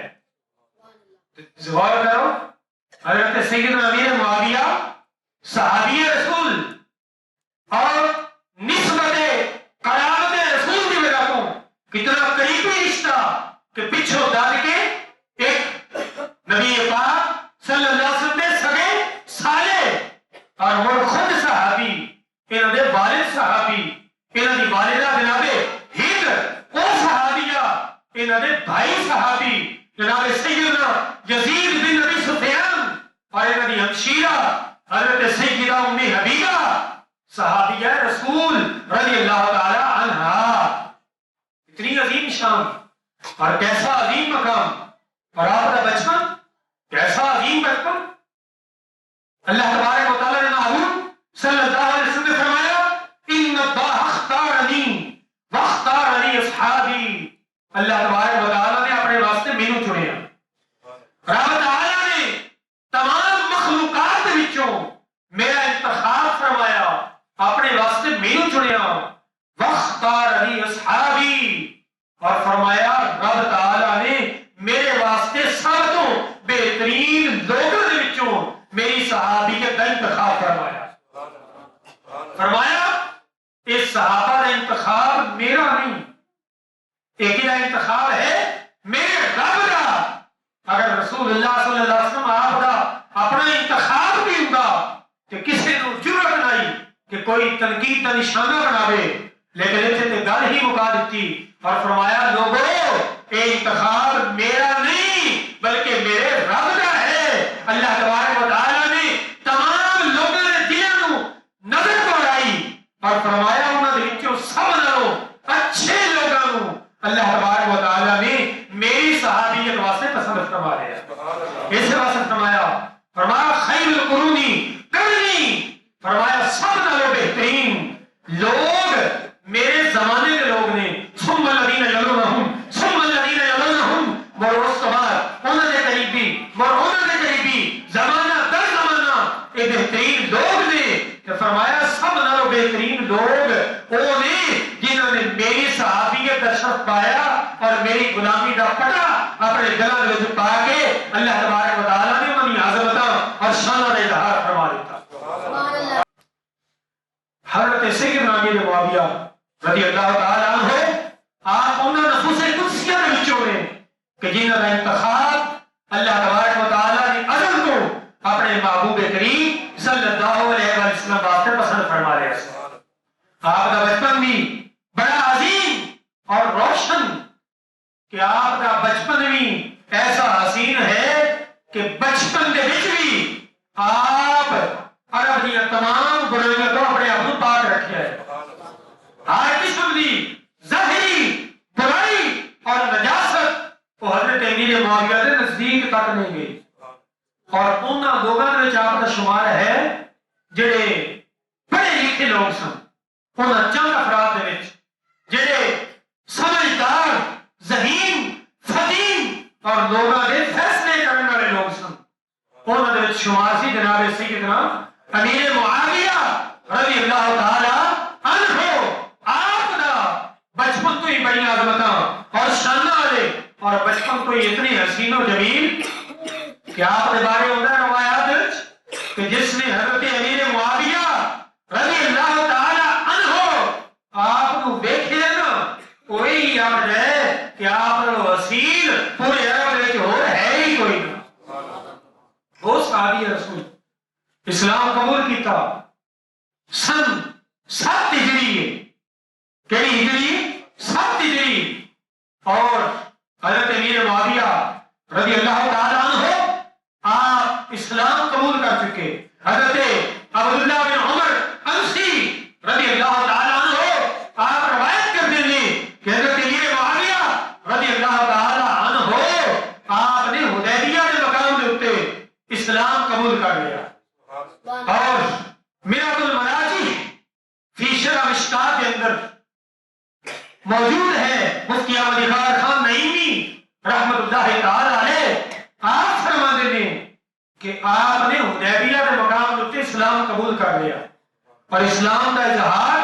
غور کرو حضرت سیدنا امیر معاویہ صحابی رسول اور نسبت قرابت رسول کی وجہ کو کتنا قریبی رشتہ کہ پچھو ڈال کے ایک نبی پاک صلی اللہ علیہ وسلم نے سگے سالے اور وہ خود صحابی انہوں نے والد صحابی انہوں نے والدہ جناب ہند وہ صحابیہ انہوں نے بھائی صحابی جناب سیدنا عظیم شان اور کیسا عظیم مقام، اور آپ کا بچپن کیسا عظیم بچپن۔ اللہ تبارک و تعالیٰ نے محبوب صلی اللہ علیہ وسلم نے فرمایا ان اللہ اختارنی واختارنی اصحابی، اللہ تبارک و تعالیٰ نے اپنے واسطے مینوں چنیا، رب تعالیٰ نے تمام مخلوقات وچوں میرا انتخاب فرمایا، اپنے واسطے مینوں چنیا، واختارنی اصحابی، اور فرمایا رب تعالیٰ نے میرے واسطے سب تو بہترین لوگوں کے وچوں میری صحابیت کا انتخاب فرمایا۔ فرمایا اس صحابہ کا انتخاب میرا نہیں، ایک ہی انتخاب ہے میرے رب کا۔ اگر رسول اللہ صلی اللہ علیہ وسلم آپ کا اپنا انتخاب بھی ہوگا کہ کسی نے جرأت نہیں کہ کوئی تنقید کا نشانہ بناوے، لیکن اتنے تے گل ہی مکا دیتی اور فرمایا لوگوں یہ انتخاب میرا نہیں بلکہ میرے رب کا ہے۔ اللہ تبارک و تعالیٰ نے تمام لوگوں نے دلوں نظر دوڑائی اور فرمایا انہوں نے وچوں سب نالوں اچھے لوگوں اللہ تبارک و تعالیٰ نے میری صحابیت واسطے پسند فرما لیا۔ اس واسطے فرمایا خیر القرونی قرنی، فرمایا سب نالوں بہترین لوگ میرے زمانے کے لوگ نے، ثم الذین یلونہم ثم الذین یلونہم، اور اس کے بعد انہوں نے قریبی اور انہوں نے قریبی زمانہ در زمانہ یہ بہترین لوگ نے، کہ فرمایا سب نالوں بہترین لوگ وہ نے جنہوں نے میری صحابیت کا شرف پایا اور میری غلامی کا پٹا اپنے گلے میں پا کے اللہ تبارک و تعالیٰ نے انہوں نے عظمتاں اور شان کا اظہار فرما دیتا۔ حضرت سیدنا امیر معاویہ رضی اللہ تعالیٰ عنہ آپ انہوں نفوس قدسیہ کے وچوں نے کہ جنہوں کا انتخاب اللہ تبارک و تعالیٰ نے ازل کو اپنے محبوب کریم صلی اللہ علیہ وسلم واسطے پسند فرما رہے ہیں۔ آپ کا بچپن بھی بڑا عظیم اور روشن کہ آپ کا بچپن بھی ایسا حسین ہے کہ بچپن کے وچ بھی آپ عرب دی تمام برائیوں کو اپنے آپ کو پاک رکھے ہے۔ ہر قسم کی ظاہری برائی اور نجاست وہ حضرت امیر معاویہ کے نزدیک تک نہیں گئی، اور انہاں لوگوں میں آپ کا شمار ہے جڑے پڑھے لکھے لوگ سن، انہاں چند افراد دے وچ جڑے سمجھدار ذہین فطین اور لوگوں کے فیصلے کرنے والے لوگ سن، انہاں دے وچ شمار سی جناب سیدنا امیر معاویہ رضی اللہ تعالی عنہ۔ آپ دا بچپن تو ہی بڑی عظمتاں اور شاناں والے اور بچپن تو ہی اتنے حسین و جمیل کہ آپ کے بارے ہوتا ہے روایات کہ جس نے حضرت امیر معاویہ رضی اللہ تعالی عنہ آپ کو دیکھے نا کوئی یاد ہے کہ آپ کا حسین پورے عرب میں ہو ہے ہی کوئی نہ۔ وہ صحابی رسول اسلام قبول کیتا سن 7 ہجری ہے، کیڑی ہجری 7 ہجری، اور حضرت امیر معاویہ رضی اللہ تعالی عنہ آپ اسلام قبول کر چکے۔ حضرت عبداللہ بن عمر انسی رضی اللہ تعالی عنہ آپ روایت کرتے ہیں کہ حضرت امیر معاویہ رضی اللہ تعالی عنہ آپ نے حدیبیہ کے مقام کے اوپر اسلام قبول کر لیا، اور میرات المراجی فی شرح مشکات کے اندر موجود ہے۔ مفتی احمد اقرار خان نعیمی رحمت اللہ تعالی علیہ آپ فرماتے ہیں کہ آپ نے حدیبیہ کے مقام کے اوپر اسلام قبول کر لیا، اور اسلام کا اظہار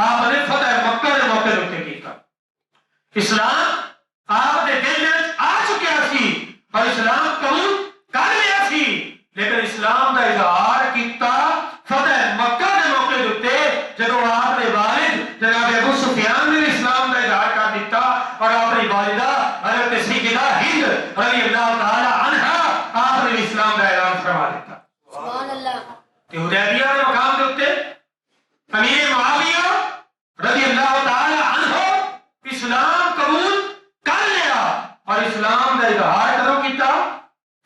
آپ نے فتح مکہ کے موقع کے کیا۔ اسلام آپ نے دل میں آ چکیا سی اور اسلام قبول کر لیا سی، لیکن اسلام کا اظہار کیتا فتح مکہ کے موقع کے جب آپ نے والد جناب ابو سفیان نے اسلام کا اظہار کر دیتا، اور آپ نے والدہ حضرت سیدہ ہند رضی اللہ تعالی عنہا آپ نے اسلام کا اعلان فرما دیتا۔ سبحان اللہ۔ کہ حدیبیہ کے مقام کے اوپر امیر معاویہ رضی اللہ تعالی عنہ اسلام قبول کر لیا، اور اسلام کا اظہار کرو کیتا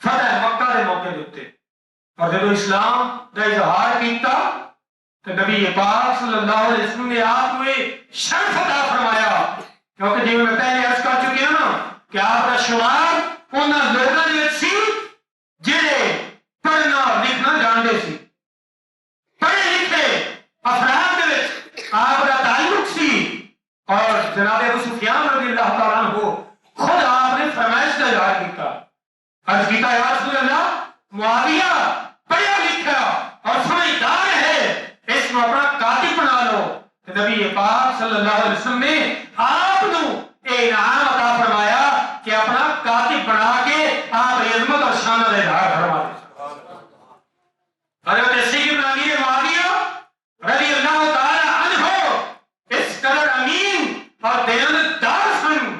فتح مکہ کے موقع کے اوپر، اور جب اسلام کا اظہار کیتا تو نبی پاک صلی اللہ علیہ وسلم نے آپ کو شرف عطا فرمایا کیونکہ جی میں پہلے عرض کر چکے ہوں نا کہ آپ کا شمار انہاں لوگوں دے سی جڑے پڑھنا لکھنا جانتے سی، پڑھے لکھے افراد دے وچ آپ کا تعلق سی۔ اور جناب ابو سفیان رضی اللہ تعالیٰ عنہ خود آپ نے فرمائش کا اظہار کیتا، عرض کیتا یا رسول اللہ معاویہ پڑھا لکھا اور سمجھدار ہے، اس کو اپنا کاتب بنا لو۔ نبی پاک صلی اللہ علیہ وسلم نے آپ نو انعام عطا فرمایا کہ اپنا کاتب بنا کے آپ عظمت اور شان کا اظہار فرما دیں۔ حضرت سیدنا امیر معاویہ رضی اللہ تعالی عنہ اس قدر امین اور دیانتدار سن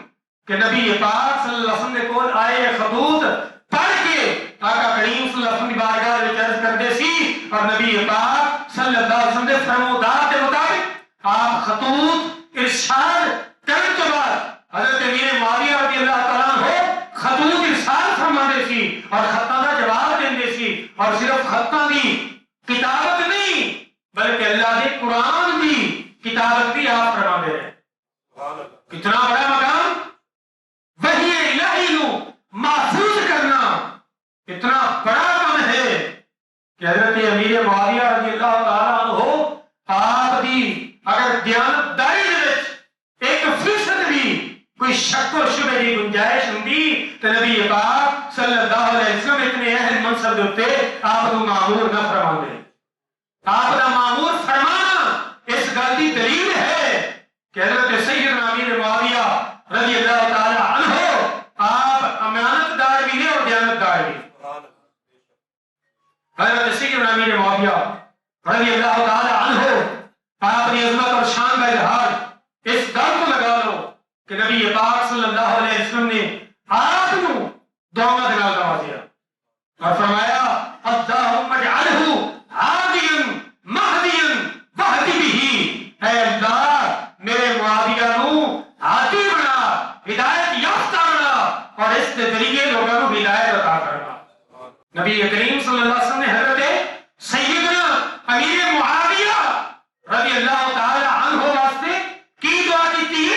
کہ نبی پاک صلی اللہ علیہ وسلم نے کول آئے خطوط پڑھ کے آقا کریم صلی اللہ علیہ وسلم کی بارگاہ میں عرض کرتے سی، اور نبی پاک صلی اللہ علیہ وسلم نے فرمودات کے مطابق آپ خطوط ارشاد کرنے کے بعد حضرت امیر معاویہ رضی اللہ تعالیٰ عنہ خطوط ارشاد فرماتے سی اور خطاں کا جواب دیندے سی، اور صرف خطاں دی کتابت نہیں بلکہ اللہ کے قرآن کی کتابت بھی آپ فرماتے رہے۔ کتنا بڑا مقام وحی الہی نو محفوظ کرنا، اتنا بڑا کام ہے کہ حضرت امیر معاویہ رضی اللہ تعالیٰ عنہ آپ دی اگر دیانتداری دے وچ 1% بھی کوئی شک و شبہ کی گنجائش ہوندی تو نبی پاک صلی اللہ علیہ وسلم اتنے اہل منصب دے اوتے آپ کو مامور نہ فرماندے۔ آپ کا مامور فرمانا اس گل کی دلیل ہے کہ حضرت سیدنا امیر معاویہ رضی اللہ تعالی عنہ آپ امانت دار بھی ہیں اور دیانتدار بھی۔ حضرت سیدنا امیر معاویہ رضی اللہ تعالی عنہ آپ کی عظمت اور شان کا اظہار اس گل کو لگا لو کہ نبی پاک صلی اللہ علیہ وسلم نے آپ کو دعوت دے نال نوازیا اور فرمایا اللہم اجعلہ ہادیا مہدیا واہد بہ، اے اللہ میرے معاویہ نو ہادی بنا، ہدایت یافتہ بنا اور اس کے ذریعے لوگوں کو ہدایت عطا کرنا۔ نبی کریم صلی اللہ علیہ وسلم نے حضرت سیدنا امیر معاویہ رضی اللہ تعالی عنہ واسطے کی دعا کی،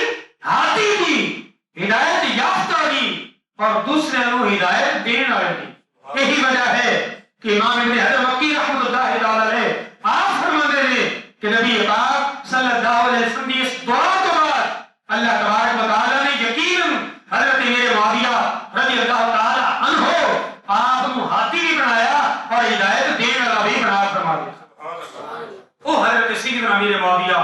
ہادی دی، ہدایت یافتہ دی اور دوسرے نو ہدایت دینے والے دی۔ یہی وجہ ہے کہ امام ابن حجر مکی رحمۃ اللہ تعالی علیہ آپ فرماتے ہیں کہ نبی پاک صلی اللہ علیہ وسلم کی اس دعا کے بعد اللہ تبارک و تعالی نے یقیناً حضرت امیر معاویہ رضی اللہ تعالی عنہ آپ کو ہادی بھی بنایا اور ہدایت دینے والا بھی بنا فرما دیا۔ وہ حضرت سیدنا امیر معاویہ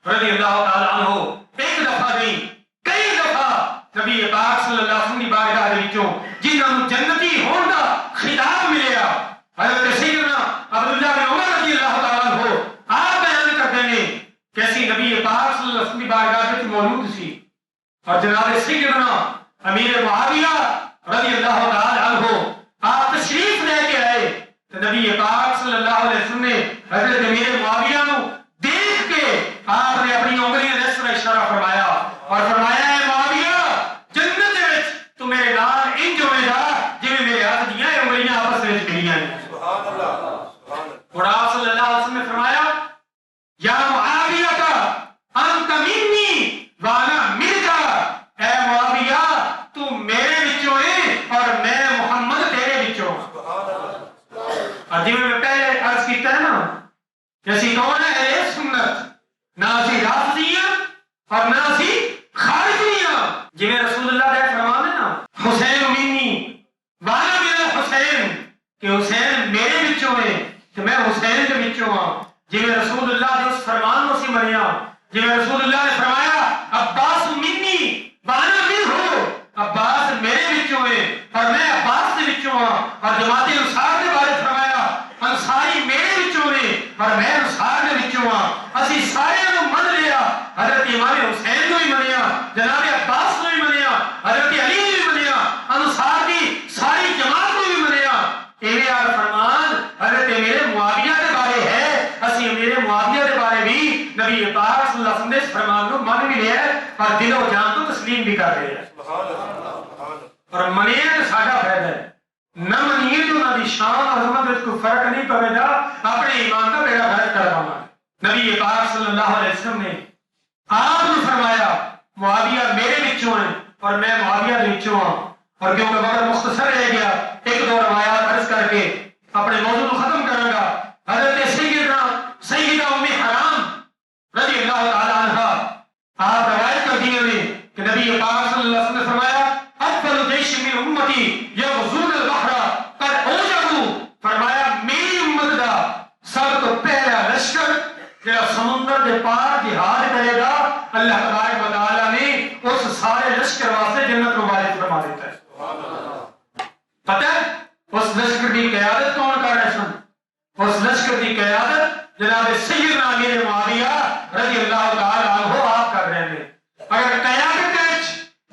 رضی اللہ تعالی عنہ ایک دفعہ نہیں کئی دفعہ نبی پاک صلی اللہ علیہ وسلم کی بارگاہ دے وچوں جنہاں جنتی ہون دا خطاب ملیا، حضرت سیدنا عبداللہ بن عمر رضی اللہ تعالی عنہ آپ بیان کرتے ہیں کیسی نبی پاک صلی اللہ علیہ وسلم کی بارگاہ وچ موجود سی، اور جناب سیدنا امیر معاویہ رضی اللہ تعالی عنہ آپ تشریف لے کے آئے تو نبی پاک صلی اللہ علیہ وسلم نے حضرت امیر معاویہ نو دیکھ کے آپ نے اپنی انگلیاں دے اس طرح اشارہ فرمایا اور فرمایا اے معاویہ جنت دے وچ تو میرے نال انج ہوے گا جویں میرے ہاتھ دیاں انگلیاں آپس وچ ملیاں ہیں۔ سبحان اللہ۔ اور آپ صلی اللہ علیہ وسلم نے فرمایا یا معاویہ کا انت منی وانا منکا، اے معاویہ تو میرے وچوں ہے اور میں محمد تیرے وچوں۔ اور جی میں پہلے عرض کیتا ہے نا کہ اسی کون ہے اہل سنت، نہ اسی رافضیاں اور نہ اسی خارجیاں۔ جی میں رسول اللہ دے فرمانے نا حسین منی وانا من الحسین، کہ حسین میرے وچوں ہے کہ میں حسین دے وچوں ہاں۔ جی میں رسول اللہ دے اس فرمان کو سی منیا، جی میں رسول اللہ نے فرمایا عباس منی وانا منہ، عباس میرے وچوں ہے اور میں عباس دے وچوں ہاں۔ اور جماعت انصار دے بارے فرمایا انصاری میرے وچوں نے اور میں انصار دے وچوں ہاں۔ اسی سارے نو من لیا، حضرت امام حسین کو بھی منیا، جناب عباس کو بھی منیا، حضرت علی کو بھی منیا، انصار دی ساری جماعت کو بھی منیا۔ ایویں آل فرمان حضرت امیر معاویہ دے بارے ہے، اسی امیر معاویہ دے بارے بھی نبی پاک صلی اللہ علیہ وسلم نے اس فرمان کو من بھی لیا اور دل و جان تو تسلیم بھی کر رہے ہیں۔ اور منیے تو ساڈا فائدہ ہے، نہ منیے تو نہ دی شان اور عظمت وچ کوئی فرق نہیں پوے گا، اپنے ایمان کا بیڑا غرق کر پاواں۔ نبی پاک صلی اللہ علیہ وسلم نے آپ نے فرمایا معاویہ میرے بچوں ہیں اور میں معاویہ کے بچوں ہوں. اور کیونکہ وقت مختصر رہ گیا ایک دو روایات عرض کر کے اپنے موضوع کو ختم کروں گا. حضرت سیدہ ام حرام رضی اللہ تعالی عنہ آپ روایت کرتی ہیں کہ نبی پاک صلی اللہ علیہ وسلم نے فرمایا افضل جیش من امتی یغزون البحر قد اوجبوا. فرمایا میری امت دا سب تو پہلا لشکر جو سمندر کے پار جہاد کرے گا اللہ تبارک و تعالی نے اس سارے لشکر واسطے جنت کو وارث فرما دیتا ہے. پتہ ہے اس لشکر کی قیادت کون کر رہے سن؟ اس لشکر کی قیادت جناب سیدنا امیر معاویہ رضی اللہ تعالی عنہ آپ کر رہے ہیں. اگر قیادت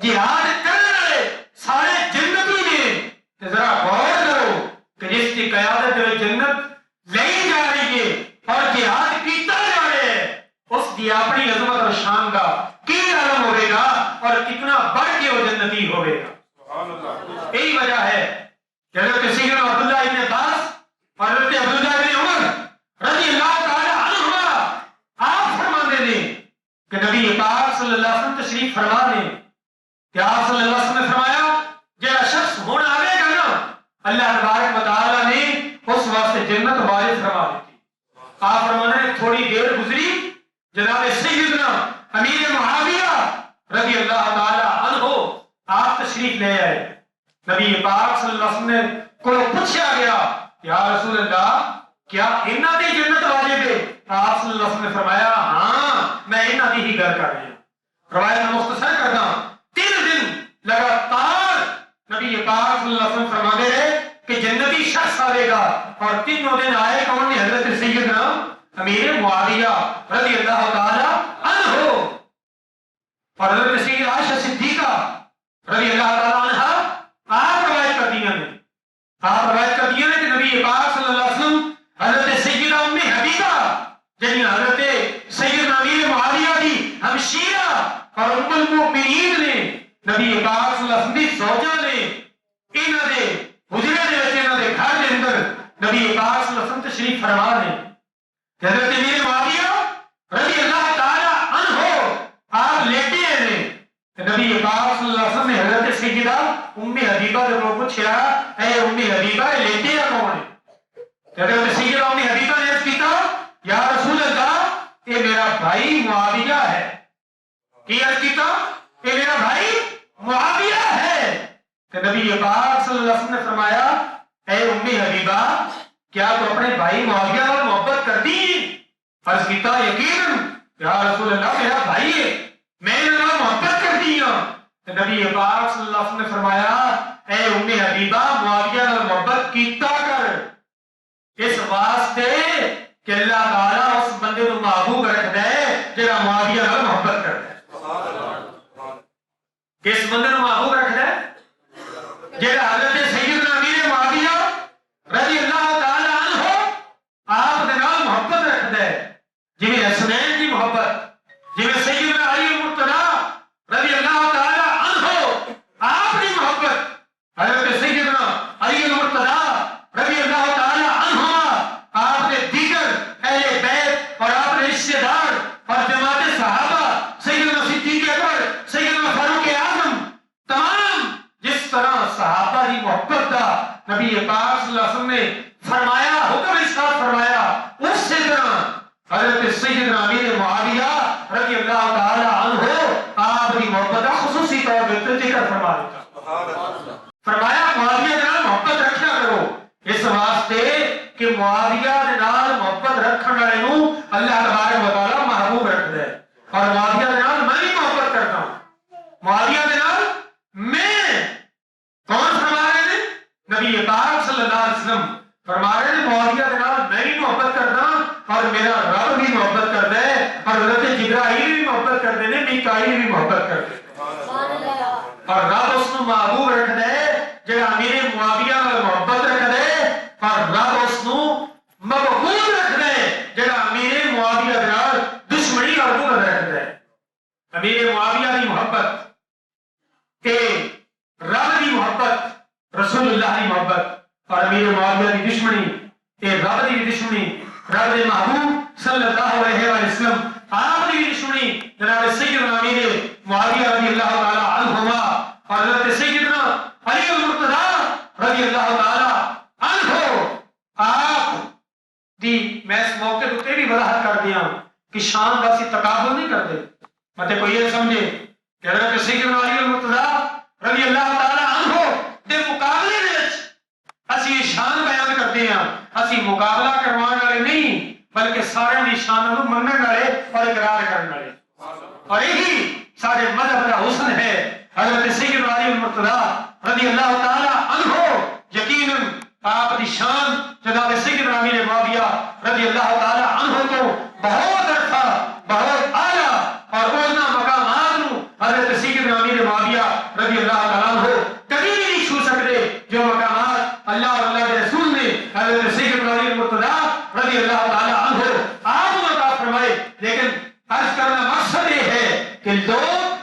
جہاد کرنے والے سارے جنتی نے تو ذرا غور کرو کہ جس کی قیادت جو جنت لئی جا رہی ہے اور جہاد کیتا جا رہا ہے اس کی اپنی عظمت اور شان کا کی عالم ہوئے گا اور کتنا بڑھ کے وہ جنتی ہوئے گا. یہی وجہ ہے کہ حضرت سیدنا عبداللہ ابن عباس اور حضرت عبداللہ ابن عمر رضی اللہ تعالی عنہما آپ فرماتے ہیں کہ نبی پاک صلی اللہ علیہ وسلم تشریف فرما دیں کہ آپ صلی اللہ علیہ وسلم نے فرمایا جہاں شخص ہونا آئے گا نا اللہ تبارک و تعالی نے اس واسطے جنت وارث فرما دیتی. آپ فرمانے ہیں تھوڑی دیر گزری جناب سیدنا امیر معاویہ رضی اللہ تعالی عنہ آپ تشریف لے آئے. نبی پاک صلی اللہ علیہ وسلم نے کو پوچھا گیا یا رسول اللہ کیا انہاں دی جنت واجب ہے؟ آپ صلی اللہ علیہ وسلم نے فرمایا ہاں میں انہاں دی ہی گر کر رہی ہوں. روایت مختصر کرنا 3 دن لگاتار نبی پاک صلی اللہ علیہ وسلم فرماتے رہے کہ جنتی شخص آئے گا اور 3 دن آئے کون نے حضرت سیدنا امیر معاویہ رضی اللہ تعالی عنہ اور حضرت سیدہ عائشہ صدیقہ رضی اللہ تعالی عنہ آپ روایت کرتی ہیں کہ نبی پاک صلی اللہ علیہ وسلم حضرت سیدہ ام حبیبہ جنہیں حضرت سیدنا امیر معاویہ کی ہمشیرہ اور ام المؤمنین نے نبی پاک صلی اللہ علیہ وسلم کی زوجہ نے انہاں دے حجرے دے وچ انہاں دے گھر دے اندر نبی پاک صلی اللہ علیہ وسلم تشریف فرما نے کہ حضرت امیر معاویہ رضی اللہ تعالی عنہ آپ لیٹے ہیں کہ نبی پاک صلی اللہ علیہ وسلم نے حضرت سیدہ ام حبیبہ کو پوچھا اے ام حبیبہ لیٹے کون ہے؟ حضرت سیدہ ام حبیبہ نے عرض کیتا یا رسول اللہ یہ میرا بھائی معاویہ ہے. کی عرض کیتا یہ میرا بھائی معاویہ ہے. کہ نبی پاک صلی اللہ علیہ وسلم نے فرمایا اے ام حبیبہ کیا تو اپنے بھائی معاویہ سے محبت کرتی ہیں؟ عرض کیتا یقیناً یا رسول اللہ میرا بھائی ہے میں ان سے محبت کرتی ہوں. کہ نبی پاک صلی اللہ علیہ وسلم نے فرمایا اے ام حبیبہ معاویہ سے محبت کیتا کر اس واسطے کہ اللہ تعالیٰ اس بندے کو محبوب رکھ دے جہاں معاویہ سے محبت کر دے. کس بندے کو محبوب رکھ دے جہاں حضرت سیدنا امیر معاویہ رضی اللہ تعالی عنہ آپ دے نال محبت رکھ دے جویں حسنین کی محبت جویں سیدنا علی المرتضی رضی اللہ تعالی عنہ آپ کی محبت حضرت سیدنا علی المرتضی رضی اللہ تعالی عنہ آپ نے دیگر اہل بیت اور آپ نے رشتہ دار اور جماعت صحابہ سیدنا صدیق اکبر سیدنا فاروق اعظم تمام جس طرح صحابہ کی محبت کا نبی پاک صلی اللہ علیہ وسلم نے فرمایا حکم ارشاد فرمایا اس سے طرح حضرت سیدنا امیر معاویہ رضی اللہ تعالی عنہ آپ کی محبت کا خصوصی طور پر ذکر فرما دیتا. فرمایا معاویہ کے نال محبت رکھا کرو اس واسطے کہ معاویہ کے نال محبت رکھنے والے نو اللہ تبارک و تعالی محبوب رکھ دے اور معاویہ کے نال میں بھی محبت کرتا ہوں. معاویہ کے نال میں کون فرما رہے ہیں؟ نبی پاک صلی اللہ علیہ وسلم فرما رہے ہیں معاویہ کے نال میں بھی محبت کرتا ہوں اور میرا رب بھی محبت کرتا ہے اور حضرت جبرائیل بھی محبت کرتے ہیں میکائیل بھی محبت کرتے ہیں اور رب اس کو محبوب رکھ دے جہاں امیر معاویہ نال محبت رکھ دے اور رب اس کو مقبول رکھ دے جہاں امیر معاویہ نال دشمنی اور بغض رکھ دے. امیر معاویہ کی محبت کہ رب کی محبت رسول اللہ کی محبت اور امیر معاویہ کی دشمنی کہ رب کی دشمنی رب محبوب صلی اللہ علیہ وسلم آپ نے بھی سنی جناب سیدنا امیر معاویہ رضی اللہ تعالی عنہما اور حضرت سیدنا علی المرتضی رضی اللہ تعالی عنہ آپ دی میں اس موقع تے بھی وضاحت کر دیا کہ شان واسی تقابل نہیں کرتے متے کوئی یہ سمجھے کہ حضرت سیدنا علی المرتضی رضی اللہ تعالی عنہ دے مقابلے وچ اسی شان بیان کرتے ہیں اسی مقابلہ کروانے والے نہیں بلکہ سارے دی شان نو منن والے اور اقرار کرنے والے اور یہی سارے مذہب کا حسن ہے حضرت سیدنا علی المرتضی رضی اللہ تعالی عنہ یقیناً آپ دی شان جناب سیدنا امیر معاویہ رضی اللہ تعالی عنہ تو بہت عرصہ بہت اعلیٰ اور اونا مقامات نو حضرت سیدنا امیر معاویہ رضی اللہ تعالی عنہ کبھی بھی نہیں چھو سکتے جو مقامات اللہ اور اللہ کے رسول نے حضرت سیدنا علی المرتضی رضی اللہ تعالی عنہ آپ کو عطا فرمائے لیکن عرض کرنا مقصد یہ ہے کہ لوگ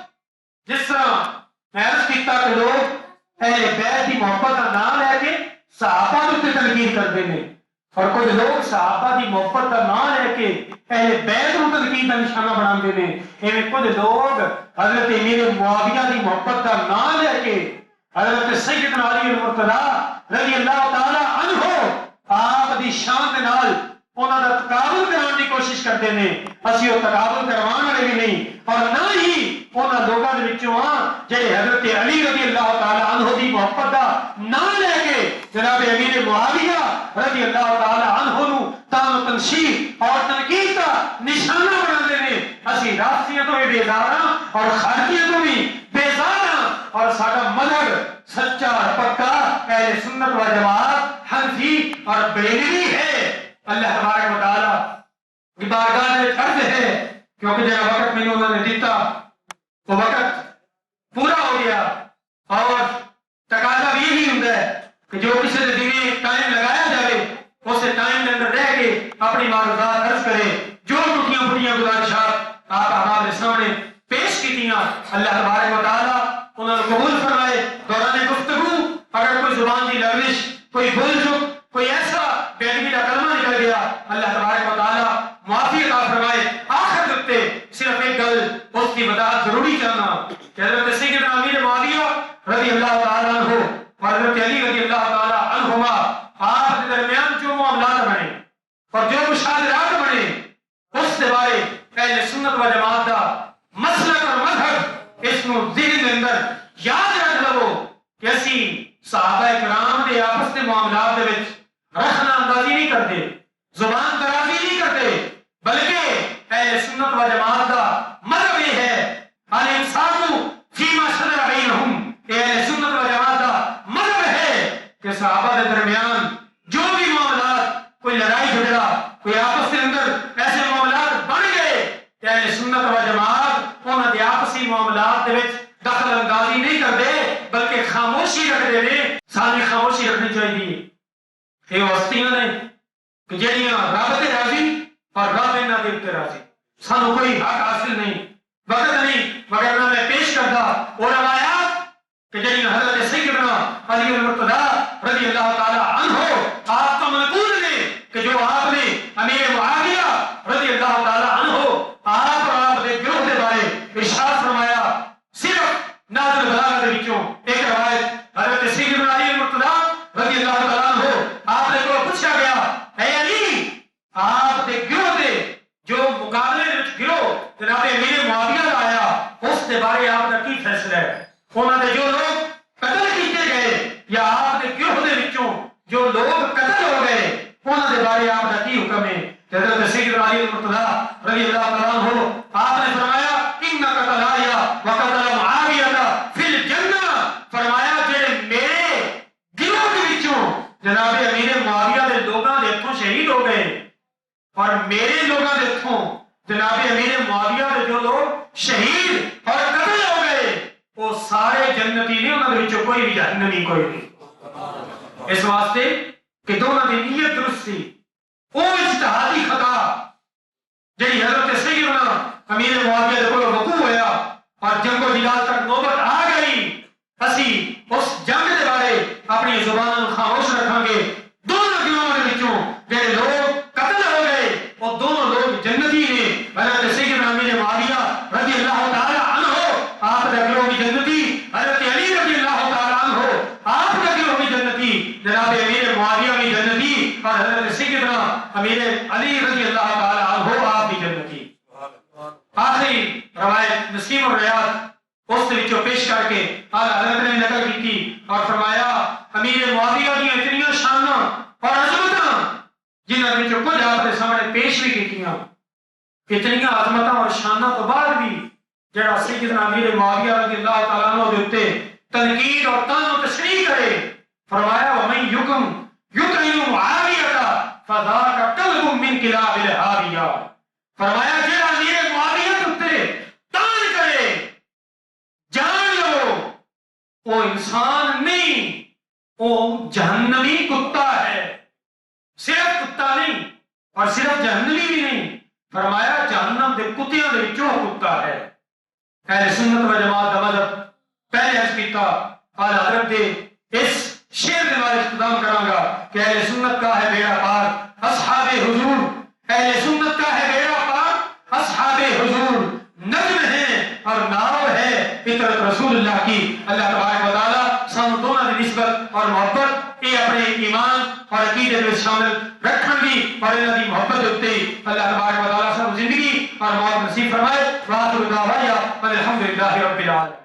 جس طرح میں عرض کیتا کہ لوگ اہل بیت کی محبت کا نام لے کے صحابہ کو تنقید کرتے ہیں اور کچھ لوگ صحابہ کی محبت کا نام لے کے اہل بیت کو تنقید کا نشانہ بناتے ہیں ایویں کچھ لوگ حضرت امیر معاویہ کی محبت کا نام لے کے حضرت سیدنا علی المرتضی رضی اللہ تعالی عنہ آپ دی شان دے نال انہاں دا تقابل کران دی کوشش کرتے ہیں اسی وہ تقابل کروان والے بھی نہیں اور نہ ہی انہاں لوگاں دے وچوں جڑے حضرت علی رضی اللہ تعالی عنہ دی محبت دا نام لے کے جناب امیر معاویہ رضی اللہ تعالی عنہ نو تان تنشیر اور تنقید کا نشانہ بناتے ہیں اسی راستیاں تو بھی بیزار ہاں اور خارجیاں تو بھی بیزار ہاں اور ساڈا مذہب سچا اور پکا اہل سنت و جماعت حنفی اور بریلوی ہے اللہ تبارک و تعالی کی بارگاہ میں عرض ہے کیونکہ جو وقت میں انہوں نے دیتا وہ وقت پورا ہو گیا اور تقاضا بھی یہی ہوتا ہے کہ جو کسی نے دینی ٹائم لگایا جائے اسے ٹائم کے اندر رہ کے اپنی معروضات عرض کرے جو ٹوٹیاں پھوٹیاں گزارشات آپ ہمارے سامنے پیش کی دیا اللہ تبارک و تعالی انہوں نے قبول فرمائے دوران گفتگو اگر کوئی زبان کی لغزش کوئی بھول چک کوئی ایسا بیدبی کا کلمہ نکل گیا اللہ تبارک و تعالی معافی عطا فرمائے آخر جبتے صرف ایک گل اس کی وضاحت ضروری چاہنا کہ حضرت سیدنا امیر معاویہ رضی اللہ تعالی عنہ اور حضرت علی رضی اللہ تعالی عنہما آپ کے درمیان جو معاملات بنے اور جو مشاہدات بنے اس کے بارے اہل سنت و جماعت کا مسلک اور مذہب اس کو ذہن کے اندر یاد رکھ لو کہ اسی صحابہ کرام دے آپس کے معاملات دے وچ رخنا اندازی نہیں کرتے زبان درازی نہیں کرتے بلکہ اہل سنت و جماعت کا مذہب یہ ہے الانصاف فیما شجر بینہم اہل سنت و جماعت کا مذہب ہے کہ صحابہ کے درمیان جو بھی معاملات کوئی لڑائی جھگڑا کوئی آپس کے اندر ایسے معاملات بن گئے اہل سنت و جماعت انہاں دے آپسی معاملات دے وچ دخل اندازی نہیں کرتے بلکہ خاموشی رکھتے ہیں ساری خاموشی رکھنی چاہیے یہ ہستیاں نے کہ جہاں رب تے راضی اور رب انہاں دے تے راضی سانو کوئی حق حاصل نہیں وقت نہیں مگر میں پیش کرتا وہ روایات کہ جہاں حضرت سیدنا علی المرتضی رضی اللہ تعالی عنہ آپ کا منقول نے کہ جو آپ نے امیر معاویہ رضی اللہ تعالی عنہ آپ اور آپ دے گروہ دے بارے ارشاد فرمایا صرف نازل بلاغت دے وچوں ایک روایت حضرت سیدنا علی المرتضی رضی اللہ تعالی عنہ آپ نے کو پوچھا گیا اے علی آپ دے گروہ دے جو مقابلے وچ گروہ جناب امیر معاویہ کا آیا اس کے بارے آپ کا کی فیصلہ ہے انہاں دے جو لوگ قتل کیتے گئے یا آپ دے گروہ دے وچوں جو لوگ قتل ہو گئے انہاں دے بارے آپ کا کی حکم ہے حضرت سیدنا علی المرتضی رضی اللہ تعالی عنہ آپ نے فرمایا ان قتل آیا وقتل معاویہ فی الجنہ فرمایا جڑے میرے گروہ دے وچوں جناب امیر معاویہ دے لوگاں دے ہتھوں شہید ہو گئے اور میرے لوگاں دے ہتھوں جناب امیر معاویہ دے جو لوگ شہید اور قتل ہو گئے وہ سارے جنتی نہیں انہاں دے وچوں کوئی بھی جہنمی کوئی نہیں اس واسطے کہ دونوں دی نیت درست سی وہ اجتہادی خطا جڑی حضرت سیدنا امیر معاویہ دے کول وقوع ہویا اور جنگ و جدال تک نوبت آ گئی اسی اس جنگ دے بارے اپنی زبان خاموش رکھاں گے دونوں گروہوں دے وچوں جڑے لوگ قتل ہو گئے وہ دونوں لوگ جنتی نے حضرت سیدنا علی رضی اللہ تعالی عنہ آپ بھی جنتی۔ آخری روایت نسیم الریاض اس وچوں پیش کر کے اعلیٰ حضرت نے نقل کی اور فرمایا امیر معاویہ دی اتنی شاناں اور عظمتاں جنہاں وچوں کچھ آپ کے سامنے پیش بھی کیتیاں، اتنی عظمتاں اور شاناں تو بعد بھی جڑا سیدنا امیر معاویہ رضی اللہ تعالیٰ عنہ دے اوتے تنقید اور طعن و تشریح کرے، فرمایا ومن یکم یطعن معاویہ فذاک کلب من کلاب الہاویہ، فرمایا جڑا امیر معاویہ دے اوتے طعن کرے جان لو وہ انسان نہیں، وہ جہنمی کتا ہے، صرف کتا نہیں اور صرف جہنمی بھی نہیں، فرمایا جہنم دے کتیاں دے وچوں کتا ہے۔ اہل سنت و جماعت دا مذہب پہلے عرض کیتا اعلیٰ حضرت دے اس شعر کے بعد اختتام کراں گا کہ اہل سنت کا ہے بیڑا پار اصحاب حضور، اہل سنت کا ہے بیڑا پار اصحاب حضور، نجم ہے اور ناو ہے فطرت رسول اللہ کی۔ اللہ تبارک و تعالیٰ سانو دونوں کی نسبت اور محبت یہ اپنے ایمان اور عقیدے میں شامل رکھن دی اور انہاں دی محبت ہوتے اللہ تبارک و تعالیٰ سانو زندگی اور موت نصیب فرمائے۔ وآخر دعوانا الحمدللہ رب العالمین۔